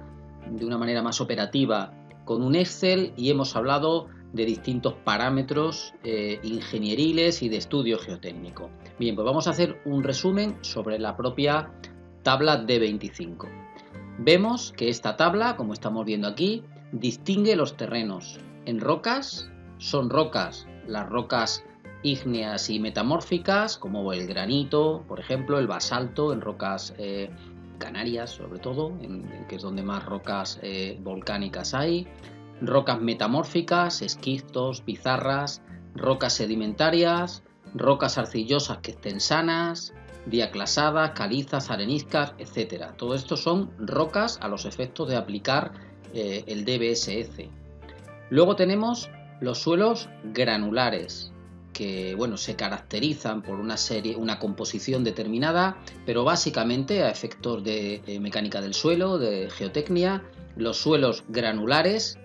de una manera más operativa, con un Excel, y hemos hablado de distintos parámetros ingenieriles y de estudio geotécnico. Bien, pues vamos a hacer un resumen sobre la propia tabla D25. Vemos que esta tabla, como estamos viendo aquí, distingue los terrenos. En rocas, son rocas, las rocas ígneas y metamórficas, como el granito, por ejemplo, el basalto, en rocas canarias sobre todo, que es donde más rocas volcánicas hay. Rocas metamórficas, esquistos, pizarras, rocas sedimentarias, rocas arcillosas que estén sanas, diaclasadas, calizas, areniscas, etc. Todo esto son rocas a los efectos de aplicar el DBSS. Luego tenemos los suelos granulares, que se caracterizan por una composición determinada, pero básicamente a efectos de mecánica del suelo, de geotecnia, los suelos granulares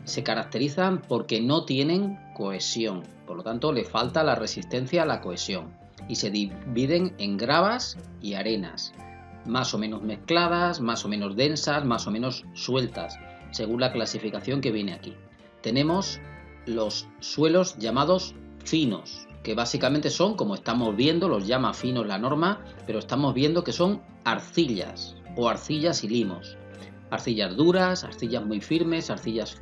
se caracterizan porque no tienen cohesión, por lo tanto le falta la resistencia a la cohesión, y se dividen en gravas y arenas, más o menos mezcladas, más o menos densas, más o menos sueltas, según la clasificación que viene aquí. Tenemos los suelos llamados finos, que básicamente son, como estamos viendo, los llama finos la norma, pero estamos viendo que son arcillas o arcillas y limos. Arcillas duras, arcillas muy firmes, arcillas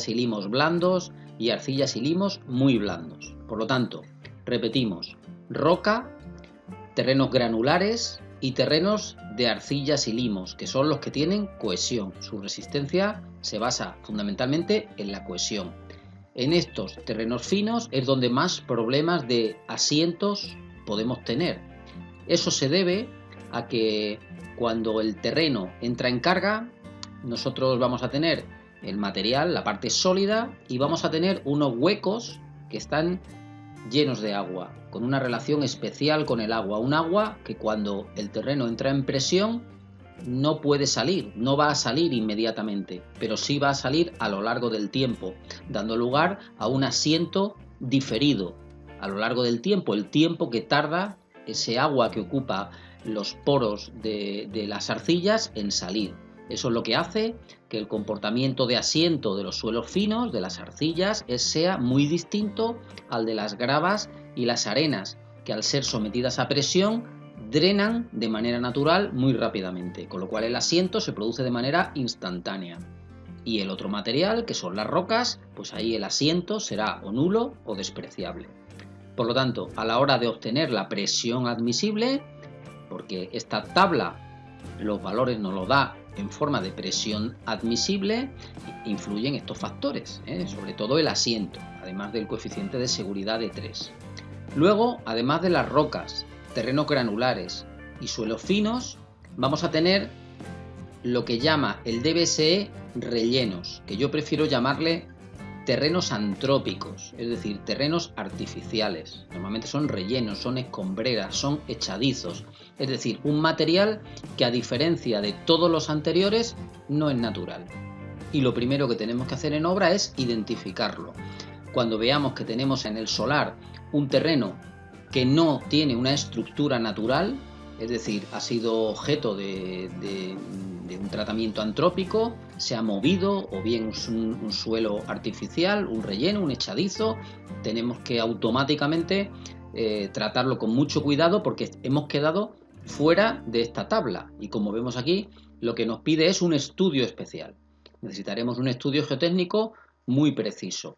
y limos blandos y arcillas y limos muy blandos. Por lo tanto, repetimos, roca, terrenos granulares y terrenos de arcillas y limos, que son los que tienen cohesión. Su resistencia se basa fundamentalmente en la cohesión. En estos terrenos finos es donde más problemas de asientos podemos tener. Eso se debe a que cuando el terreno entra en carga, nosotros vamos a tener el material, la parte sólida, y vamos a tener unos huecos que están llenos de agua, con una relación especial con el agua. Un agua que cuando el terreno entra en presión no puede salir, no va a salir inmediatamente, pero sí va a salir a lo largo del tiempo, dando lugar a un asiento diferido a lo largo del tiempo, el tiempo que tarda ese agua que ocupa los poros de las arcillas en salir. Eso es lo que hace que el comportamiento de asiento de los suelos finos, de las arcillas, sea muy distinto al de las gravas y las arenas, que al ser sometidas a presión drenan de manera natural muy rápidamente, con lo cual el asiento se produce de manera instantánea. Y el otro material, que son las rocas, pues ahí el asiento será o nulo o despreciable. Por lo tanto, a la hora de obtener la presión admisible, porque esta tabla los valores nos los da en forma de presión admisible, influyen estos factores, sobre todo el asiento, además del coeficiente de seguridad de 3. Luego, además de las rocas, terrenos granulares y suelos finos, vamos a tener lo que llama el DBSE rellenos, que yo prefiero llamarle terrenos antrópicos, es decir, terrenos artificiales. Normalmente son rellenos, son escombreras, son echadizos, es decir, un material que a diferencia de todos los anteriores no es natural. Y lo primero que tenemos que hacer en obra es identificarlo. Cuando veamos que tenemos en el solar un terreno que no tiene una estructura natural, es decir, ha sido objeto de un tratamiento antrópico, se ha movido, o bien un suelo artificial, un relleno, un echadizo, tenemos que automáticamente tratarlo con mucho cuidado porque hemos quedado fuera de esta tabla. Y como vemos aquí, lo que nos pide es un estudio especial. Necesitaremos un estudio geotécnico muy preciso.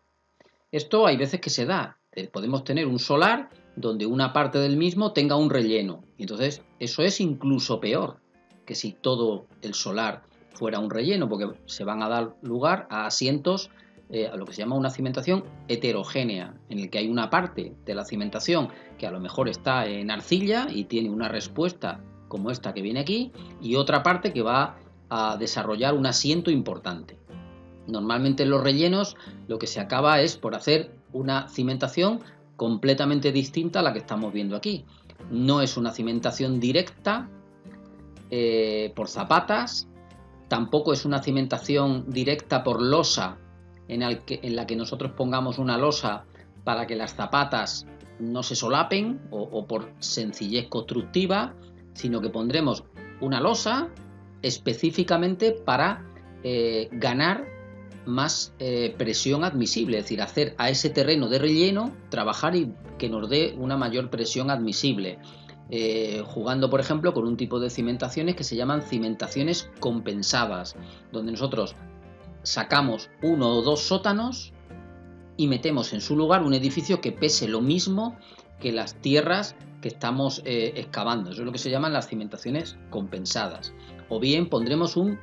Esto hay veces que se da. Podemos tener un solar donde una parte del mismo tenga un relleno. Y entonces eso es incluso peor que si todo el solar fuera un relleno, porque se van a dar lugar a asientos, a lo que se llama una cimentación heterogénea, en el que hay una parte de la cimentación que a lo mejor está en arcilla y tiene una respuesta como esta que viene aquí, y otra parte que va a desarrollar un asiento importante. Normalmente en los rellenos lo que se acaba es por hacer una cimentación completamente distinta a la que estamos viendo aquí. No es una cimentación directa por zapatas, tampoco es una cimentación directa por losa en la que nosotros pongamos una losa para que las zapatas no se solapen o por sencillez constructiva, sino que pondremos una losa específicamente para ganar más presión admisible, es decir, hacer a ese terreno de relleno trabajar y que nos dé una mayor presión admisible, jugando por ejemplo con un tipo de cimentaciones que se llaman cimentaciones compensadas, donde nosotros sacamos uno o dos sótanos y metemos en su lugar un edificio que pese lo mismo que las tierras que estamos excavando. Eso es lo que se llaman las cimentaciones compensadas. O bien pondremos un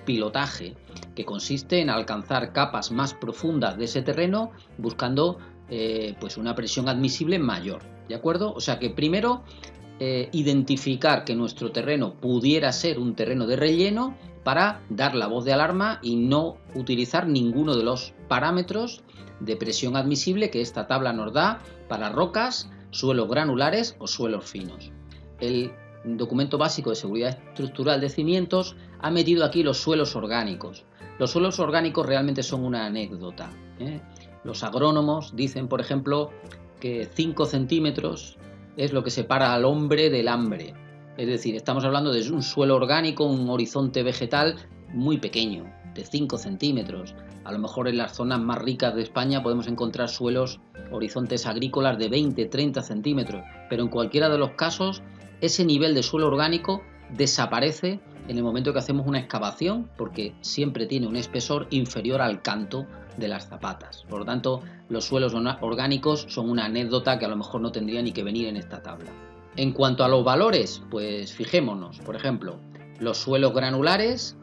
pilotaje, que consiste en alcanzar capas más profundas de ese terreno buscando pues una presión admisible mayor, ¿de acuerdo? O sea que primero identificar que nuestro terreno pudiera ser un terreno de relleno para dar la voz de alarma y no utilizar ninguno de los parámetros de presión admisible que esta tabla nos da para rocas, suelos granulares o suelos finos. El documento básico de seguridad estructural de cimientos ha metido aquí los suelos orgánicos. Los suelos orgánicos realmente son una anécdota. Los agrónomos dicen, por ejemplo, que 5 centímetros es lo que separa al hombre del hambre. Es decir, estamos hablando de un suelo orgánico, un horizonte vegetal muy pequeño, de 5 centímetros. A lo mejor en las zonas más ricas de España podemos encontrar suelos, horizontes agrícolas de 20-30 centímetros, pero en cualquiera de los casos ese nivel de suelo orgánico desaparece en el momento que hacemos una excavación porque siempre tiene un espesor inferior al canto de las zapatas. Por lo tanto, los suelos orgánicos son una anécdota que a lo mejor no tendría ni que venir en esta tabla. En cuanto a los valores, pues fijémonos, por ejemplo, los suelos granulares,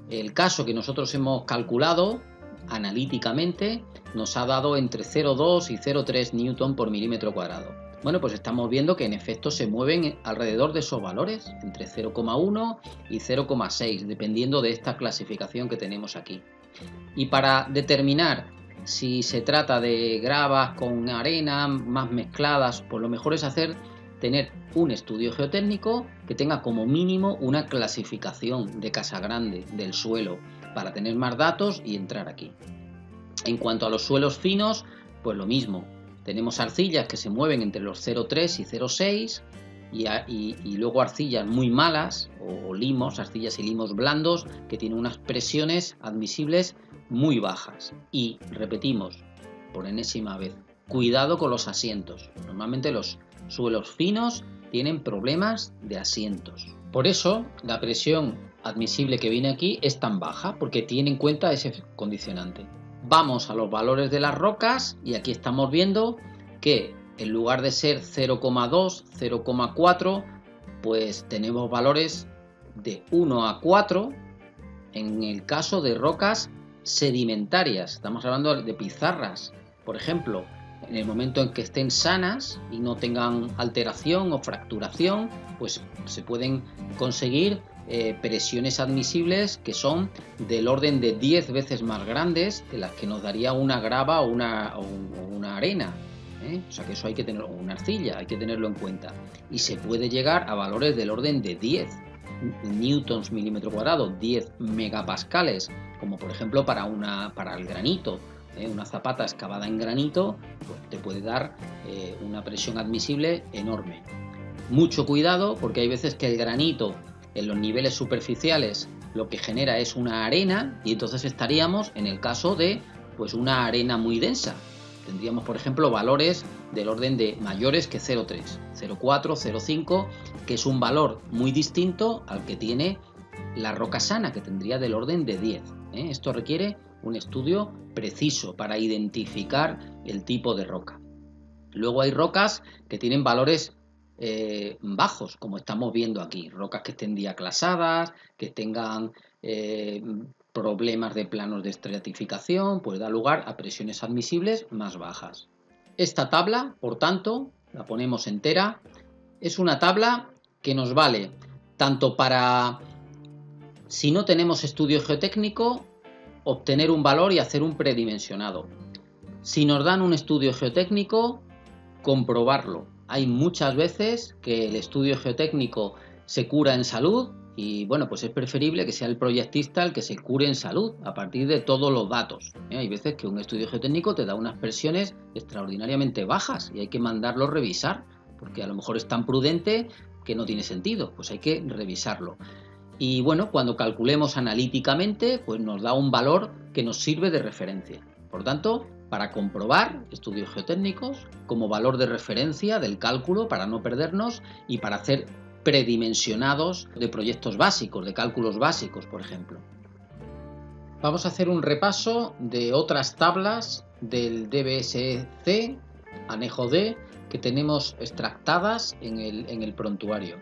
el caso que nosotros hemos calculado analíticamente nos ha dado entre 0,2 y 0,3 newton por milímetro cuadrado. Bueno, pues estamos viendo que en efecto se mueven alrededor de esos valores, entre 0,1 y 0,6, dependiendo de esta clasificación que tenemos aquí. Y para determinar si se trata de gravas con arena más mezcladas, pues lo mejor es tener un estudio geotécnico que tenga como mínimo una clasificación de Casagrande del suelo para tener más datos y entrar aquí. En cuanto a los suelos finos, pues lo mismo. Tenemos arcillas que se mueven entre los 0,3 y 0,6 y luego arcillas muy malas o limos, arcillas y limos blandos que tienen unas presiones admisibles muy bajas. Y repetimos por enésima vez, cuidado con los asientos. Normalmente los suelos finos tienen problemas de asientos. Por eso la presión admisible que viene aquí es tan baja, porque tiene en cuenta ese condicionante. Vamos a los valores de las rocas y aquí estamos viendo que en lugar de ser 0,2, 0,4, pues tenemos valores de 1 a 4 en el caso de rocas sedimentarias. Estamos hablando de pizarras, por ejemplo. En el momento en que estén sanas y no tengan alteración o fracturación, pues se pueden conseguir presiones admisibles que son del orden de 10 veces más grandes de las que nos daría una grava o una arena. O sea que eso hay que tenerlo, una arcilla, hay que tenerlo en cuenta. Y se puede llegar a valores del orden de 10 newtons milímetro cuadrado, 10 megapascales, como por ejemplo para el granito. Una zapata excavada en granito pues te puede dar una presión admisible enorme. Mucho cuidado, porque hay veces que el granito en los niveles superficiales lo que genera es una arena, y entonces estaríamos en el caso de pues una arena muy densa. Tendríamos, por ejemplo, valores del orden de mayores que 0,3, 0,4, 0,5, que es un valor muy distinto al que tiene la roca sana, que tendría del orden de 10. Esto requiere un estudio preciso para identificar el tipo de roca. Luego hay rocas que tienen valores bajos, como estamos viendo aquí, rocas que estén diaclasadas, que tengan problemas de planos de estratificación, pues da lugar a presiones admisibles más bajas. Esta tabla, por tanto, la ponemos entera, es una tabla que nos vale tanto para, si no tenemos estudio geotécnico, obtener un valor y hacer un predimensionado. Si nos dan un estudio geotécnico, comprobarlo. Hay muchas veces que el estudio geotécnico se cura en salud y bueno, pues es preferible que sea el proyectista el que se cure en salud a partir de todos los datos. Hay veces que un estudio geotécnico te da unas presiones extraordinariamente bajas y hay que mandarlo revisar, porque a lo mejor es tan prudente que no tiene sentido, pues hay que revisarlo. Y bueno, cuando calculemos analíticamente, pues nos da un valor que nos sirve de referencia. Por tanto, para comprobar estudios geotécnicos como valor de referencia del cálculo para no perdernos y para hacer predimensionados de proyectos básicos, de cálculos básicos, por ejemplo. Vamos a hacer un repaso de otras tablas del DBSC, anejo D, que tenemos extractadas en el prontuario.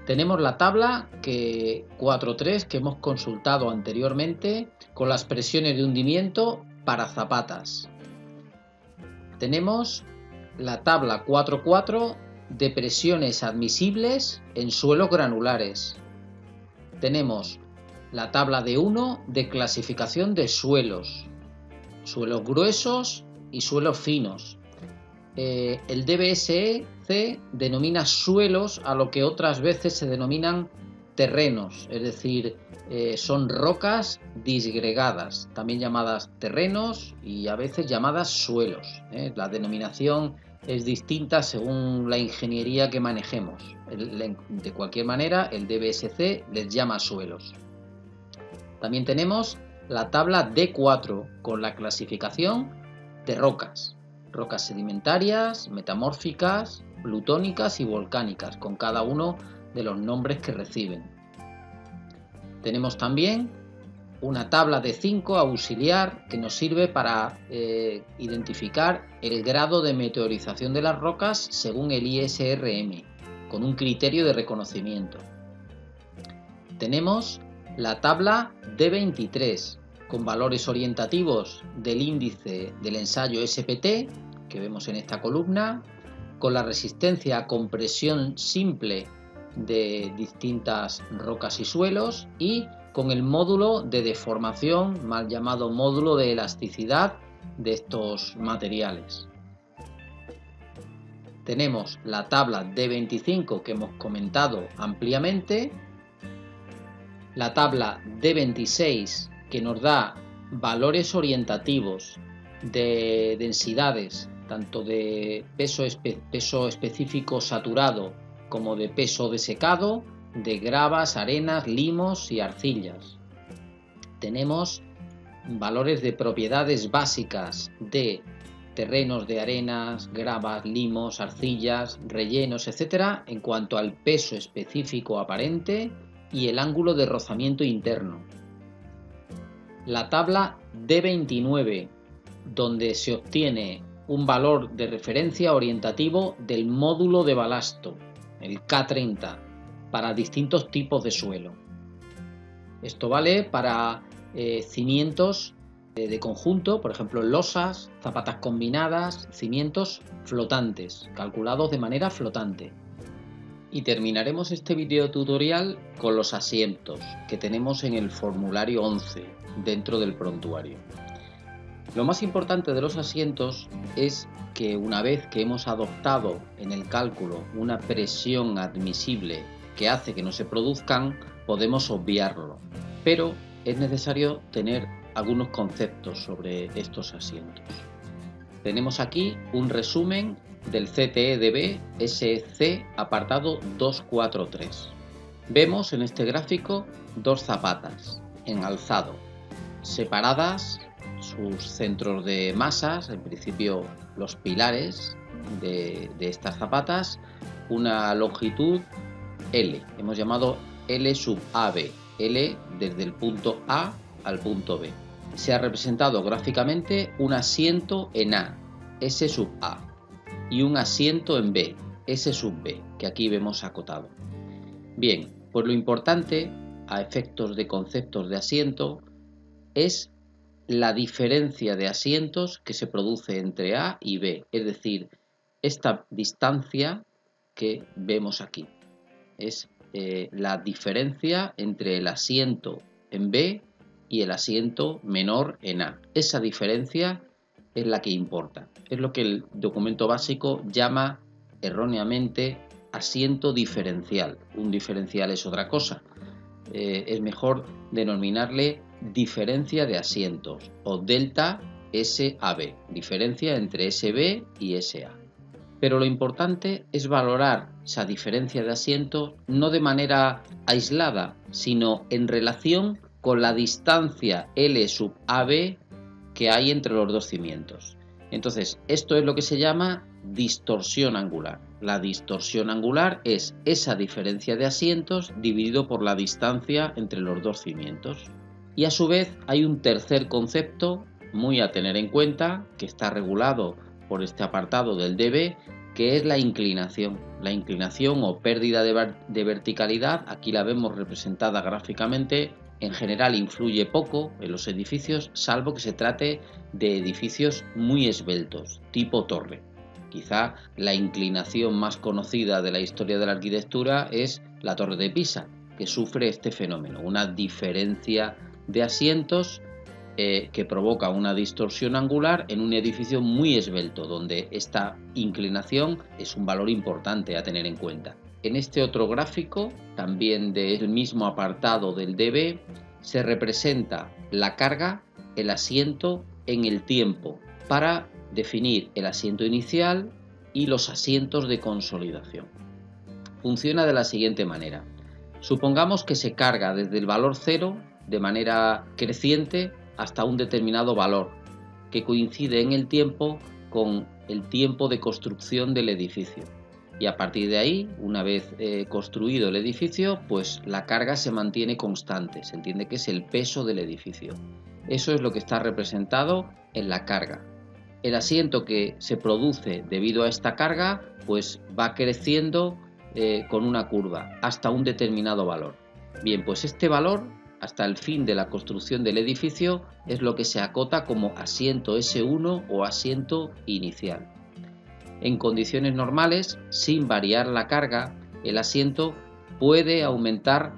Tenemos la tabla 4.3 que hemos consultado anteriormente con las presiones de hundimiento para zapatas. Tenemos la tabla 4.4 de presiones admisibles en suelos granulares. Tenemos la tabla de 1 de clasificación de suelos gruesos y suelos finos. El DBSC denomina suelos a lo que otras veces se denominan terrenos, es decir, son rocas disgregadas, también llamadas terrenos y a veces llamadas suelos. La denominación es distinta según la ingeniería que manejemos. De cualquier manera, el DBSC les llama suelos. También tenemos la tabla D4 con la clasificación de rocas sedimentarias, metamórficas, plutónicas y volcánicas, con cada uno de los nombres que reciben. Tenemos también una tabla de 5 auxiliar que nos sirve para identificar el grado de meteorización de las rocas según el ISRM, con un criterio de reconocimiento. Tenemos la tabla D23, con valores orientativos del índice del ensayo SPT, que vemos en esta columna, con la resistencia a compresión simple de distintas rocas y suelos y con el módulo de deformación, mal llamado módulo de elasticidad de estos materiales. Tenemos la tabla D25 que hemos comentado ampliamente, la tabla D26 que nos da valores orientativos de densidades, tanto de peso específico saturado como de peso desecado, de gravas, arenas, limos y arcillas. Tenemos valores de propiedades básicas de terrenos de arenas, gravas, limos, arcillas, rellenos, etc., en cuanto al peso específico aparente y el ángulo de rozamiento interno. La tabla D29, donde se obtiene un valor de referencia orientativo del módulo de balasto, el K30, para distintos tipos de suelo. Esto vale para cimientos de conjunto, por ejemplo losas, zapatas combinadas, cimientos flotantes, calculados de manera flotante. Y terminaremos este video tutorial con los asientos que tenemos en el formulario 11 dentro del prontuario. Lo más importante de los asientos es que una vez que hemos adoptado en el cálculo una presión admisible que hace que no se produzcan, podemos obviarlo, pero es necesario tener algunos conceptos sobre estos asientos. Tenemos aquí un resumen del CTE-DB SC apartado 243. Vemos en este gráfico dos zapatas en alzado, separadas sus centros de masas, en principio los pilares de estas zapatas, una longitud L, hemos llamado L sub AB, L desde el punto A al punto B. Se ha representado gráficamente un asiento en A, S sub A, y un asiento en B, S sub B, que aquí vemos acotado. Bien, pues lo importante, a efectos de conceptos de asiento, es la diferencia de asientos que se produce entre A y B, es decir, esta distancia que vemos aquí. Es la diferencia entre el asiento en B y el asiento menor en A. Esa diferencia es la que importa. Es lo que el documento básico llama erróneamente asiento diferencial. Un diferencial es otra cosa. Es mejor denominarle diferencia de asientos o delta SAB, diferencia entre SB y SA. Pero lo importante es valorar esa diferencia de asientos no de manera aislada, sino en relación con la distancia L sub AB que hay entre los dos cimientos. Entonces, esto es lo que se llama distorsión angular. La distorsión angular es esa diferencia de asientos dividido por la distancia entre los dos cimientos. Y a su vez hay un tercer concepto muy a tener en cuenta, que está regulado por este apartado del DB, que es la inclinación. La inclinación o pérdida de verticalidad, aquí la vemos representada gráficamente, en general influye poco en los edificios, salvo que se trate de edificios muy esbeltos, tipo torre. Quizá la inclinación más conocida de la historia de la arquitectura es la Torre de Pisa, que sufre este fenómeno, una diferencia de asientos que provoca una distorsión angular en un edificio muy esbelto, donde esta inclinación es un valor importante a tener en cuenta. En este otro gráfico, también del mismo apartado del DB, se representa la carga, el asiento en el tiempo, para definir el asiento inicial y los asientos de consolidación. Funciona de la siguiente manera. Supongamos que se carga desde el valor 0 de manera creciente hasta un determinado valor, que coincide en el tiempo con el tiempo de construcción del edificio. Y a partir de ahí, una vez construido el edificio, pues la carga se mantiene constante, se entiende que es el peso del edificio. Eso es lo que está representado en la carga. El asiento que se produce debido a esta carga, pues va creciendo con una curva hasta un determinado valor. Bien, pues este valor, hasta el fin de la construcción del edificio, es lo que se acota como asiento S1 o asiento inicial. En condiciones normales, sin variar la carga, el asiento puede aumentar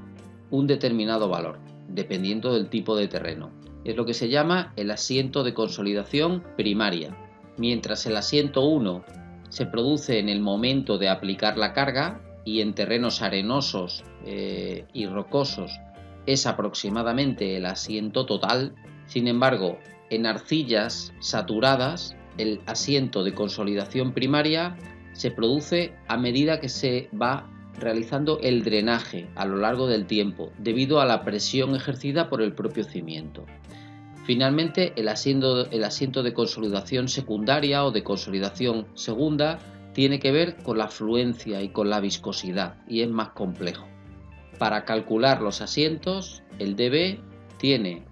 un determinado valor, dependiendo del tipo de terreno. Es lo que se llama el asiento de consolidación primaria. Mientras el asiento 1 se produce en el momento de aplicar la carga y en terrenos arenosos y rocosos es aproximadamente el asiento total. Sin embargo, en arcillas saturadas, el asiento de consolidación primaria se produce a medida que se va realizando el drenaje a lo largo del tiempo, debido a la presión ejercida por el propio cimiento. Finalmente, el asiento de consolidación secundaria o de consolidación segunda tiene que ver con la fluencia y con la viscosidad y es más complejo. Para calcular los asientos, el dB tiene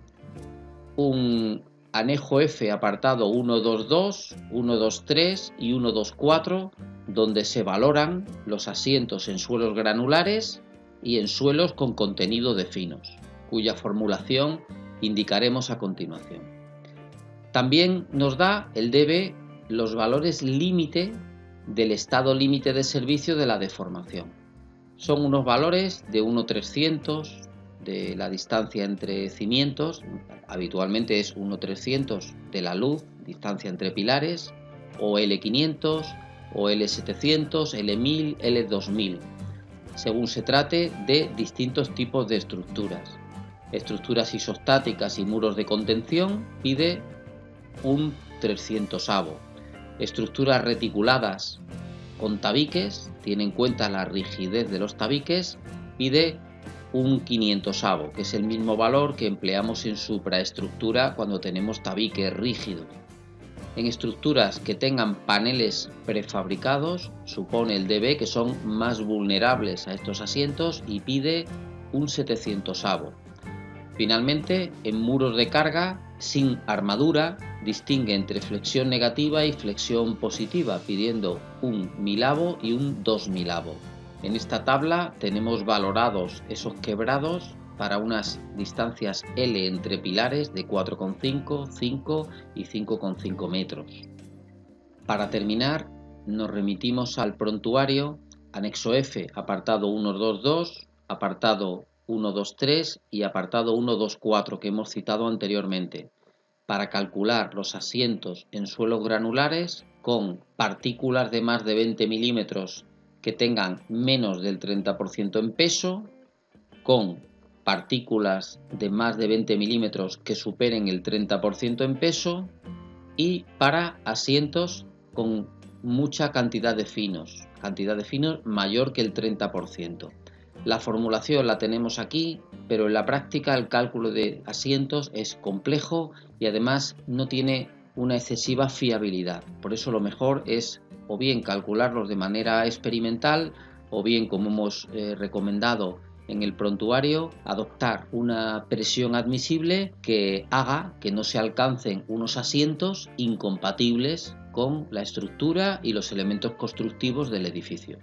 un anejo F apartado 122, 123 y 124, donde se valoran los asientos en suelos granulares y en suelos con contenido de finos, cuya formulación indicaremos a continuación. También nos da el dB los valores límite del estado límite de servicio de la deformación. Son unos valores de 1,300 de la distancia entre cimientos, habitualmente es 1,300 de la luz, distancia entre pilares, o L500, o L700, L1000, L2000, según se trate de distintos tipos de estructuras. Estructuras isostáticas y muros de contención pide un 300avo. Estructuras reticuladas con tabiques, tiene en cuenta la rigidez de los tabiques, pide un 500avo, que es el mismo valor que empleamos en supraestructura cuando tenemos tabiques rígidos. En estructuras que tengan paneles prefabricados, supone el dB que son más vulnerables a estos asientos y pide un 700avo. Finalmente, en muros de carga sin armadura, distingue entre flexión negativa y flexión positiva, pidiendo un 1000avo y un 2000avo. En esta tabla tenemos valorados esos quebrados para unas distancias L entre pilares de 4,5, 5 y 5,5 metros. Para terminar, nos remitimos al prontuario, anexo F, apartado 122, apartado 123 y apartado 124 que hemos citado anteriormente, para calcular los asientos en suelos granulares con partículas de más de 20 milímetros que tengan menos del 30% en peso, con partículas de más de 20 milímetros que superen el 30% en peso y para asientos con mucha cantidad de finos mayor que el 30%. La formulación la tenemos aquí, pero en la práctica el cálculo de asientos es complejo y además no tiene una excesiva fiabilidad. Por eso lo mejor es o bien calcularlos de manera experimental o bien, como hemos recomendado en el prontuario, adoptar una presión admisible que haga que no se alcancen unos asientos incompatibles con la estructura y los elementos constructivos del edificio.